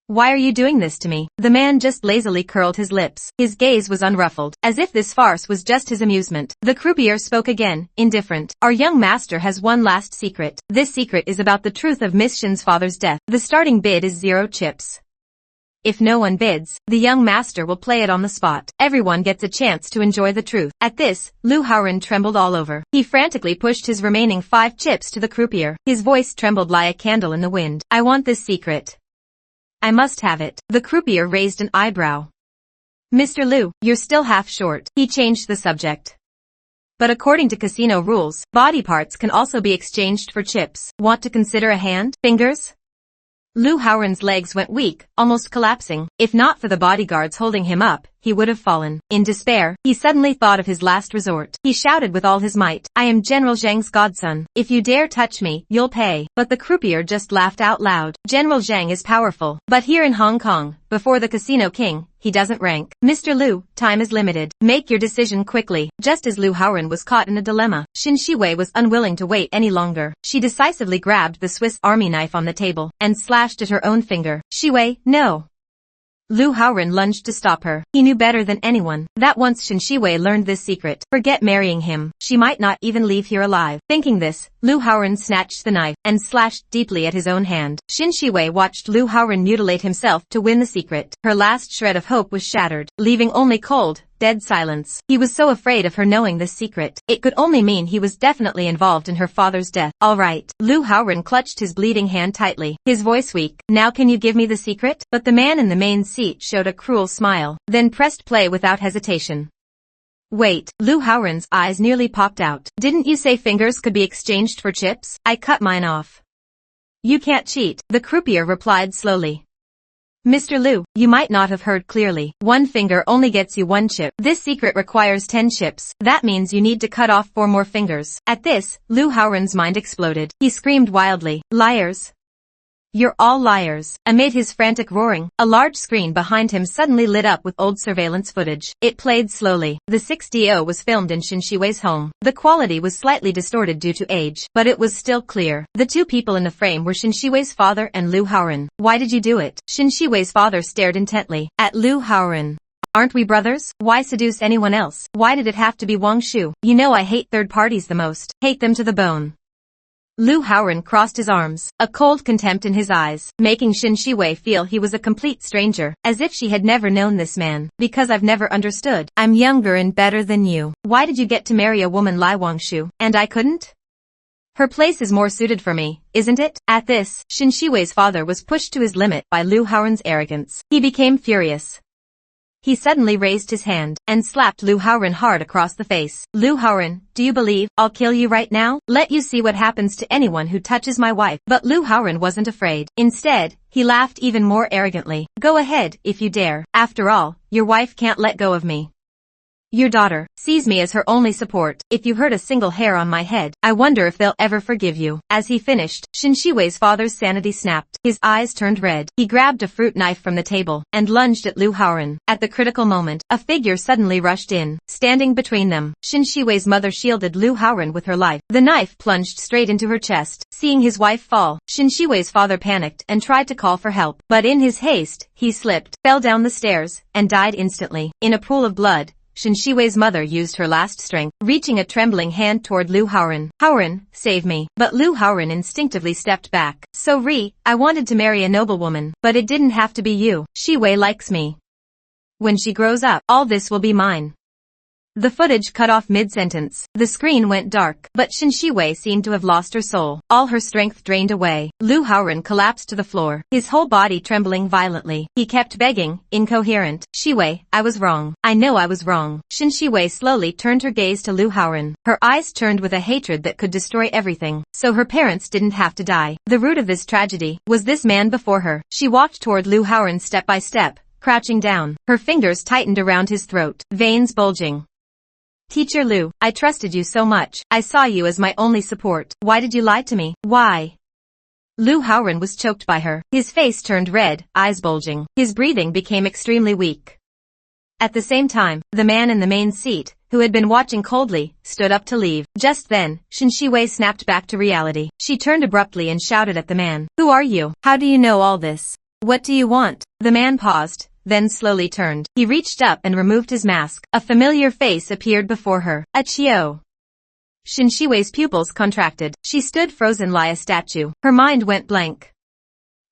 Why are you doing this to me? The man just lazily curled his lips. His gaze was unruffled, as if this farce was just his amusement. The croupier spoke again, indifferent. Our young master has one last secret. This secret is about the truth of Miss Shin's father's death. The starting bid is 0 chips. If no one bids, the young master will play it on the spot. Everyone gets a chance to enjoy the truth. At this, Lu Haoren trembled all over. He frantically pushed his remaining 5 chips to the croupier. His voice trembled like a candle in the wind. I want this secret. I must have it. The croupier raised an eyebrow. Mr. Lu, you're still half short. He changed the subject. But according to casino rules, body parts can also be exchanged for chips. Want to consider a hand? Fingers? Lu Haoren's legs went weak, almost collapsing. If not for the bodyguards holding him up, he would have fallen. In despair, he suddenly thought of his last resort. He shouted with all his might, I am General Zhang's godson. If you dare touch me, you'll pay. But the croupier just laughed out loud. General Zhang is powerful. But here in Hong Kong, before the casino king, he doesn't rank. Mr. Lu, time is limited. Make your decision quickly. Just as Lu Haoren was caught in a dilemma, Shin Shiwei was unwilling to wait any longer. She decisively grabbed the Swiss Army knife on the table and slashed at her own finger. Shiwei, no. Lu Haoren lunged to stop her. He knew better than anyone that once Shin Shiwei learned this secret, forget marrying him, she might not even leave here alive. Thinking this, Lu Haoren snatched the knife and slashed deeply at his own hand. Shin Shiwei watched Lu Haoren mutilate himself to win the secret. Her last shred of hope was shattered, leaving only cold, dead silence. He was so afraid of her knowing this secret. It could only mean he was definitely involved in her father's death. All right. Lu Haoren clutched his bleeding hand tightly, his voice weak. Now can you give me the secret? But the man in the main seat showed a cruel smile, then pressed play without hesitation. Wait, Lu Haoren's eyes nearly popped out. Didn't you say fingers could be exchanged for chips? I cut mine off. You can't cheat, the croupier replied slowly. Mr. Lu, you might not have heard clearly. 1 finger only gets you 1 chip. This secret requires 10 chips. That means you need to cut off 4 more fingers. At this, Lu Haoren's mind exploded. He screamed wildly, liars. You're all liars. Amid his frantic roaring, a large screen behind him suddenly lit up with old surveillance footage. It played slowly. The 6DO was filmed in Shin Shiwei's home. The quality was slightly distorted due to age, but it was still clear. The two people in the frame were Shin Shiwei's father and Liu Haoran. Why did you do it? Shin Shiwei's father stared intently at Liu Haoran. Aren't we brothers? Why seduce anyone else? Why did it have to be Wang Shu? You know I hate third parties the most. Hate them to the bone. Liu Haoran crossed his arms, a cold contempt in his eyes, making Shin Shiwei feel he was a complete stranger, as if she had never known this man. Because I've never understood. I'm younger and better than you. Why did you get to marry a woman like Wang Shu, and I couldn't? Her place is more suited for me, isn't it? At this, Shin Shiwei's father was pushed to his limit by Liu Haoran's arrogance. He became furious. He suddenly raised his hand and slapped Liu Haoran hard across the face. Liu Haoran, do you believe I'll kill you right now? Let you see what happens to anyone who touches my wife. But Liu Haoran wasn't afraid. Instead, he laughed even more arrogantly. Go ahead, if you dare. After all, your wife can't let go of me. Your daughter sees me as her only support. If you hurt a single hair on my head, I wonder if they'll ever forgive you. As he finished, Shin Shiwei's father's sanity snapped. His eyes turned red. He grabbed a fruit knife from the table and lunged at Liu Haoran. At the critical moment, a figure suddenly rushed in. Standing between them, Shin Shiwei's mother shielded Liu Haoran with her life. The knife plunged straight into her chest. Seeing his wife fall, Shin Shiwei's father panicked and tried to call for help. But in his haste, he slipped, fell down the stairs, and died instantly. In a pool of blood, Shin Shiwei's mother used her last strength, reaching a trembling hand toward Liu Haoran. Haoran, save me. But Liu Haoran instinctively stepped back. So I wanted to marry a noblewoman, but it didn't have to be you. Shiwei likes me. When she grows up, all this will be mine. The footage cut off mid-sentence. The screen went dark, but Shin Shiwei seemed to have lost her soul. All her strength drained away. Liu Haoran collapsed to the floor, his whole body trembling violently. He kept begging, incoherent. Shiwei, I was wrong. I know I was wrong. Shin Shiwei slowly turned her gaze to Liu Haoran. Her eyes turned with a hatred that could destroy everything. So her parents didn't have to die. The root of this tragedy was this man before her. She walked toward Liu Haoran step by step, crouching down. Her fingers tightened around his throat, veins bulging. Teacher Liu, I trusted you so much. I saw you as my only support. Why did you lie to me? Why? Liu Haoran was choked by her. His face turned red, eyes bulging. His breathing became extremely weak. At the same time, the man in the main seat, who had been watching coldly, stood up to leave. Just then, Shin Shiwei snapped back to reality. She turned abruptly and shouted at the man. Who are you? How do you know all this? What do you want? The man paused, then slowly turned. He reached up and removed his mask. A familiar face appeared before her. A Chio. Shin Shiwei's pupils contracted. She stood frozen like a statue. Her mind went blank.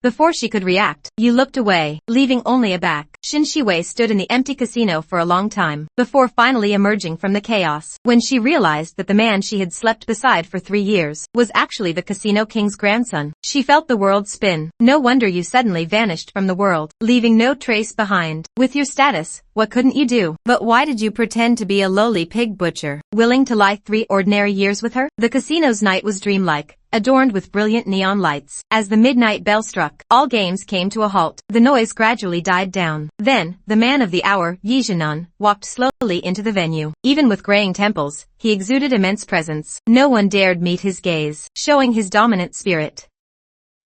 Before she could react, you looked away, leaving only a back. Shin Shiwei stood in the empty casino for a long time, before finally emerging from the chaos. When she realized that the man she had slept beside for 3 years was actually the casino king's grandson, she felt the world spin. No wonder you suddenly vanished from the world, leaving no trace behind. With your status, what couldn't you do? But why did you pretend to be a lowly pig butcher, willing to lie 3 ordinary years with her? The casino's night was dreamlike, adorned with brilliant neon lights. As the midnight bell struck, all games came to a halt. The noise gradually died down. Then, the man of the hour, Yi Zhinan, walked slowly into the venue. Even with graying temples, he exuded immense presence. No one dared meet his gaze, showing his dominant spirit.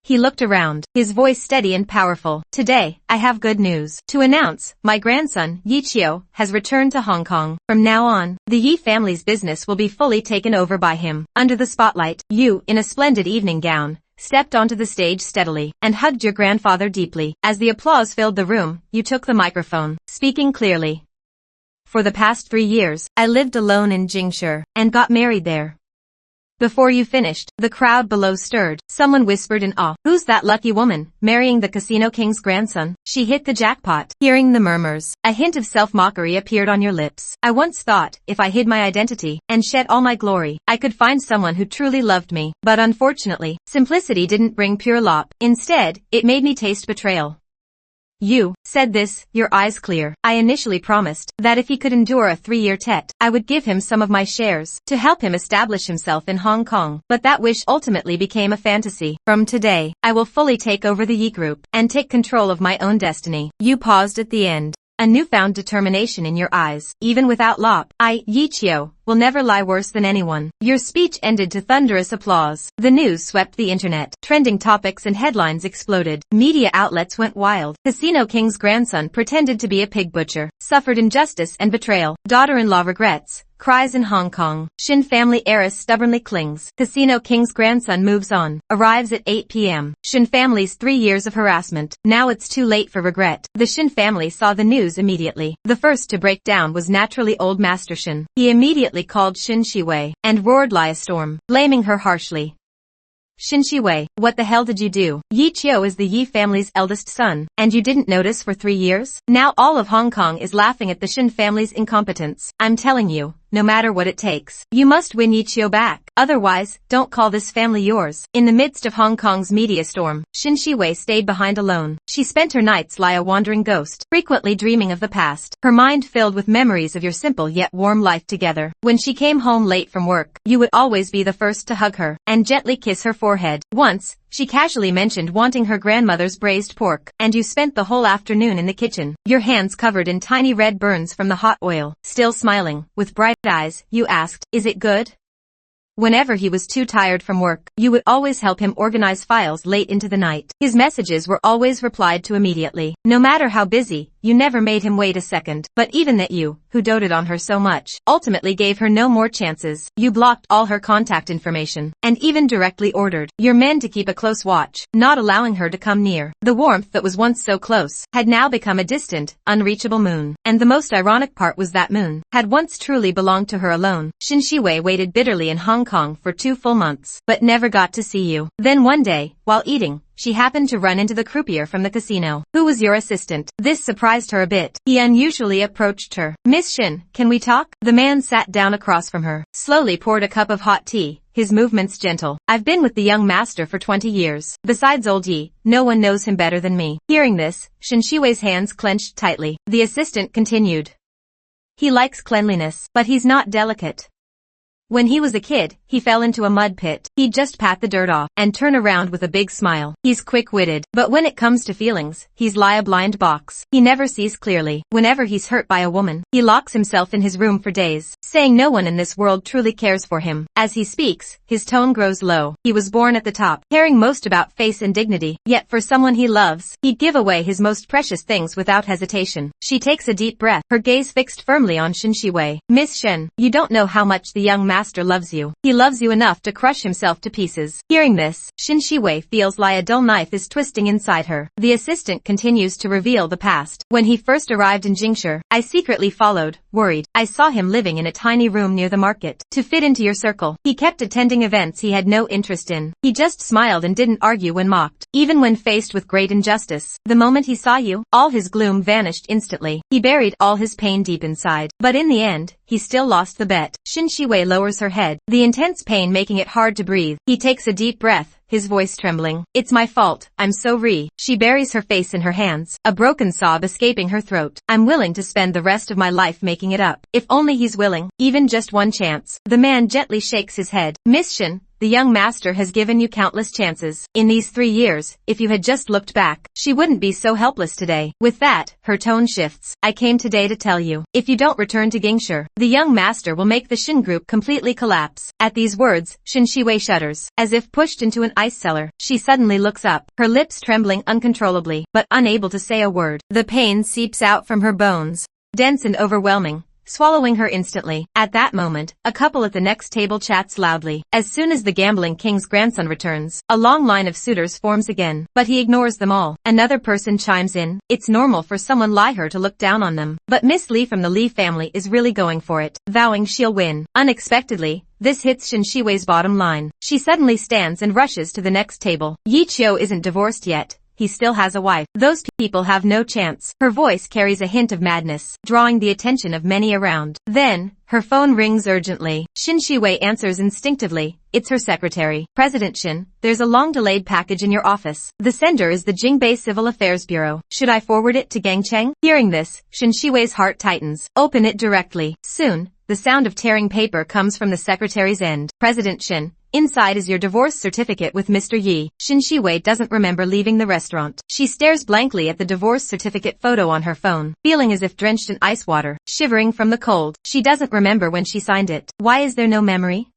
He looked around, his voice steady and powerful. Today, I have good news to announce. My grandson, Yi Qiu, has returned to Hong Kong. From now on, the Yi family's business will be fully taken over by him. Under the spotlight, you, in a splendid evening gown, stepped onto the stage steadily and hugged your grandfather deeply. As the applause filled the room, you took the microphone, speaking clearly. For the past 3 years, I lived alone in Jingshi and got married there. Before you finished, the crowd below stirred. Someone whispered in awe, who's that lucky woman, marrying the casino king's grandson? She hit the jackpot. Hearing the murmurs, a hint of self-mockery appeared on your lips. I once thought, if I hid my identity and shed all my glory, I could find someone who truly loved me. But unfortunately, simplicity didn't bring pure love. Instead, it made me taste betrayal. You said this, your eyes clear. I initially promised that if he could endure a 3-year tete, I would give him some of my shares to help him establish himself in Hong Kong. But that wish ultimately became a fantasy. From today, I will fully take over the Yi Group and take control of my own destiny. You paused at the end. a newfound determination in your eyes. Even without lop, Yi Qiu will never lie worse than anyone. Your speech ended to thunderous applause. The news swept the internet. Trending topics and headlines exploded. Media outlets went wild. Casino King's grandson pretended to be a pig butcher, suffered injustice and betrayal. Daughter-in-law regrets. Cries in Hong Kong. Shin family heiress stubbornly clings. Casino King's grandson moves on. Arrives at 8 p.m. Shin family's 3 years of harassment. Now it's too late for regret. The Shin family saw the news immediately. The first to break down was naturally old Master Shin. He immediately called Shin Shiwei and roared like a storm, blaming her harshly. Shin Shiwei, what the hell did you do? Yi Qiu is the Yi family's eldest son, and you didn't notice for 3 years? Now all of Hong Kong is laughing at the Shin family's incompetence. I'm telling you, no matter what it takes, you must win Yi Qiu back. Otherwise, don't call this family yours. In the midst of Hong Kong's media storm, Shin Shiwei stayed behind alone. She spent her nights like a wandering ghost, frequently dreaming of the past, her mind filled with memories of your simple yet warm life together. When she came home late from work, you would always be the first to hug her and gently kiss her forehead. Once, she casually mentioned wanting her grandmother's braised pork, and you spent the whole afternoon in the kitchen, your hands covered in tiny red burns from the hot oil. Still smiling, with bright eyes, you asked, "Is it good?" Whenever he was too tired from work, you would always help him organize files late into the night. His messages were always replied to immediately. No matter how busy, you never made him wait a second. But even that you, who doted on her so much, ultimately gave her no more chances. You blocked all her contact information, and even directly ordered your men to keep a close watch, not allowing her to come near. The warmth that was once so close had now become a distant, unreachable moon. And the most ironic part was that moon had once truly belonged to her alone. Shin Shiwei waited bitterly in Hong Kong for 2 full months, but never got to see you. Then one day, while eating, she happened to run into the croupier from the casino. "Who was your assistant?" This surprised her a bit. He unusually approached her. "Miss Shin, can we talk?" The man sat down across from her, slowly poured a cup of hot tea, his movements gentle. "I've been with the young master for 20 years. Besides old Yi, no one knows him better than me." Hearing this, Shin Shiwei's hands clenched tightly. The assistant continued. "He likes cleanliness, but he's not delicate. When he was a kid, he fell into a mud pit. He'd just pat the dirt off and turn around with a big smile. He's quick-witted, but when it comes to feelings, he's like a blind box. He never sees clearly. Whenever he's hurt by a woman, he locks himself in his room for days, saying no one in this world truly cares for him." As he speaks, his tone grows low. He was born at the top, caring most about face and dignity, yet for someone he loves, he'd give away his most precious things without hesitation. She takes a deep breath, her gaze fixed firmly on Shin Shiwei. "Miss Shen, you don't know how much the young master loves you. He loves you enough to crush himself to pieces." Hearing this, Shin Shiwei feels like a dull knife is twisting inside her. The assistant continues to reveal the past. "When he first arrived in Jingshi, I secretly followed, worried. I saw him living in a tiny room near the market. To fit into your circle, he kept attending events he had no interest in. He just smiled and didn't argue when mocked. Even when faced with great injustice, the moment he saw you, all his gloom vanished instantly. He buried all his pain deep inside. But in the end, he still lost the bet." Shin Shiwei lowers her head, the intense pain making it hard to breathe. He takes a deep breath, his voice trembling. "It's my fault. I'm sorry." She buries her face in her hands, a broken sob escaping her throat. "I'm willing to spend the rest of my life making it up. If only he's willing, even just one chance." The man gently shakes his head. "Miss Shin, the young master has given you countless chances. In these 3 years, if you had just looked back, she wouldn't be so helpless today." With that, her tone shifts. "I came today to tell you, if you don't return to Jingshi, the young master will make the Shin group completely collapse." At these words, Shin Shiwei shudders, as if pushed into an ice cellar. She suddenly looks up, her lips trembling uncontrollably, but unable to say a word. The pain seeps out from her bones, dense and overwhelming, swallowing her instantly. At that moment, a couple at the next table chats loudly. As soon as the gambling king's grandson returns, a long line of suitors forms again, but he ignores them all. Another person chimes in. "It's normal for someone like her to look down on them, but Miss Li from the Li family is really going for it, vowing she'll win." Unexpectedly, this hits Shin Shiwei's bottom line. She suddenly stands and rushes to the next table. "Yi Qiu isn't divorced yet. He still has a wife. Those people have no chance." Her voice carries a hint of madness, drawing the attention of many around. Then, her phone rings urgently. Shin Shiwei answers instinctively. It's her secretary. "President Shin, there's a long-delayed package in your office. The sender is the Jingbei Civil Affairs Bureau. Should I forward it to Gangcheng?" Hearing this, Shin Shiwei's heart tightens. "Open it directly." Soon, The sound of tearing paper comes from the secretary's end. President Shin. Inside is your divorce certificate with Mr. Yi. Shin Shiwei doesn't remember leaving the restaurant. She stares blankly at the divorce certificate photo on her phone, feeling as if drenched in ice water, shivering from the cold. She doesn't remember when she signed it. Why is there no memory?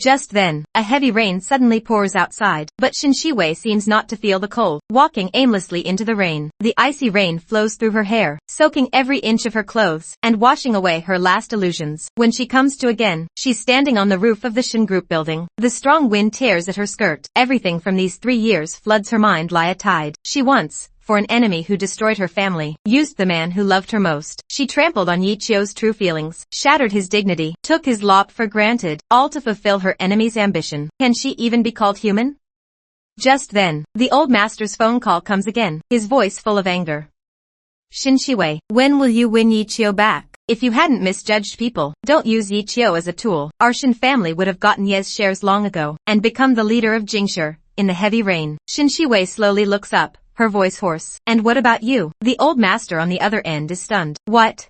Just then, a heavy rain suddenly pours outside, but Shin Shiwei seems not to feel the cold, walking aimlessly into the rain. The icy rain flows through her hair, soaking every inch of her clothes, and washing away her last illusions. When she comes to again, she's standing on the roof of the Shin Group building. The strong wind tears at her skirt. Everything from these 3 years floods her mind like a tide. She once, for an enemy who destroyed her family, used the man who loved her most. She trampled on Yi Chio's true feelings, shattered his dignity, took his love for granted, all to fulfill her enemy's ambition. Can she even be called human? Just then, the old master's phone call comes again, his voice full of anger. Shin Shiwei, when will you win Yi Chio back? If you hadn't misjudged people, don't use Yi Chio as a tool. Our Shin family would have gotten Ye's shares long ago, and become the leader of Jingshi. In the heavy rain, Shin Shiwei slowly looks up, her voice hoarse. And what about you? The old master on the other end is stunned. What?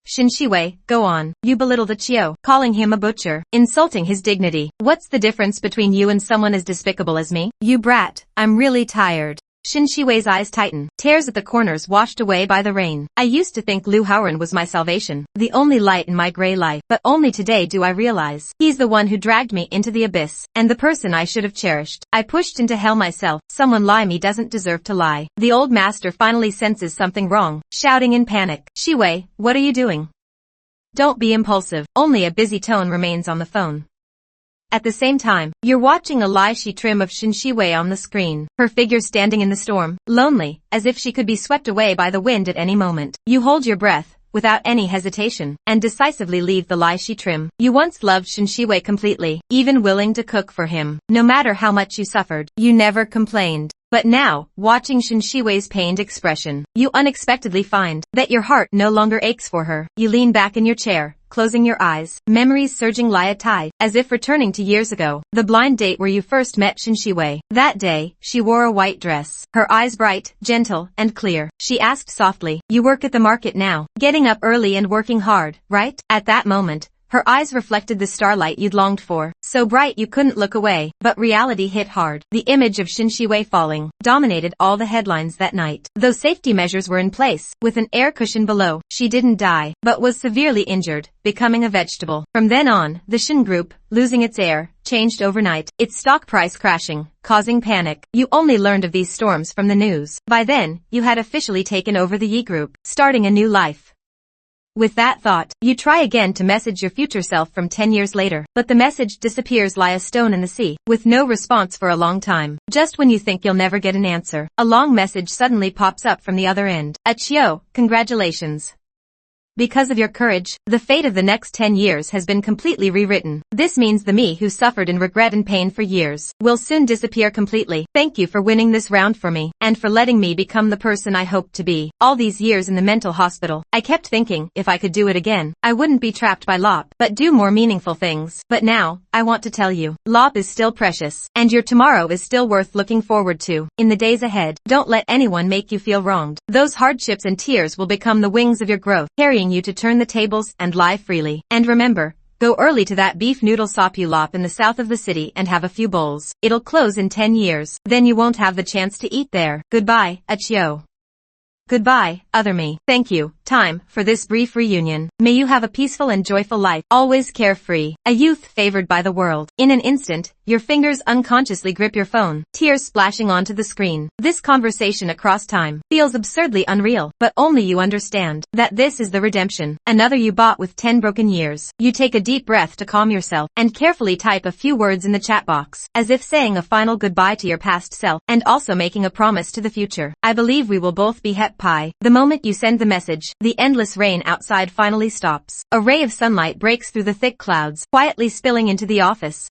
Shin Shiwei, go on. You belittled Chio, calling him a butcher, insulting his dignity. What's the difference between you and someone as despicable as me? You brat, I'm really tired. Shin Shiwei's eyes tighten, tears at the corners washed away by the rain. I used to think Lu Haoren was my salvation, the only light in my gray life, but only today do I realize he's the one who dragged me into the abyss, and the person I should have cherished. I pushed into hell myself. Someone like me doesn't deserve to lie. The old master finally senses something wrong, shouting in panic. Shiwei, what are you doing? Don't be impulsive. Only a busy tone remains on the phone. At the same time, you're watching a live trim of Shin Shiwei on the screen, her figure standing in the storm, lonely, as if she could be swept away by the wind at any moment. You hold your breath, without any hesitation, and decisively leave the live trim. You once loved Shin Shiwei completely, even willing to cook for him. No matter how much you suffered, you never complained. But now, watching Shin Shiwei's pained expression, you unexpectedly find that your heart no longer aches for her. You lean back in your chair, closing your eyes, memories surging like a tide, as if returning to years ago, the blind date where you first met Shin Shiwei. That day, she wore a white dress, her eyes bright, gentle, and clear. She asked softly, you work at the market now, getting up early and working hard, right? At that moment, her eyes reflected the starlight you'd longed for, so bright you couldn't look away, but reality hit hard. The image of Shin Shiwei falling dominated all the headlines that night. Though safety measures were in place, with an air cushion below, she didn't die, but was severely injured, becoming a vegetable. From then on, the Shin Group, losing its heir, changed overnight, its stock price crashing, causing panic. You only learned of these storms from the news. By then, you had officially taken over the Yi Group, starting a new life. With that thought, you try again to message your future self from 10 years later, but the message disappears like a stone in the sea, with no response for a long time. Just when you think you'll never get an answer, a long message suddenly pops up from the other end. Chio, congratulations. Because of your courage, the fate of the next 10 years has been completely rewritten. This means the me who suffered in regret and pain for years will soon disappear completely. Thank you for winning this round for me, and for letting me become the person I hoped to be. All these years in the mental hospital, I kept thinking, if I could do it again, I wouldn't be trapped by Lop, but do more meaningful things. But now, I want to tell you, Lop is still precious, and your tomorrow is still worth looking forward to. In the days ahead, don't let anyone make you feel wronged. Those hardships and tears will become the wings of your growth, carrying you to turn the tables and lie freely. And remember, go early to that beef noodle sopu lop in the south of the city and have a few bowls. It'll close in 10 years. Then you won't have the chance to eat there. Goodbye, Chio. Goodbye, other me. Thank you, time, for this brief reunion. May you have a peaceful and joyful life, always carefree. A youth favored by the world. In an instant, your fingers unconsciously grip your phone, tears splashing onto the screen. This conversation across time feels absurdly unreal, but only you understand that this is the redemption. Another you bought with 10 broken years. You take a deep breath to calm yourself, and carefully type a few words in the chat box, as if saying a final goodbye to your past self, and also making a promise to the future. I believe we will both be Pi. The moment you send the message, the endless rain outside finally stops. A ray of sunlight breaks through the thick clouds, quietly spilling into the office.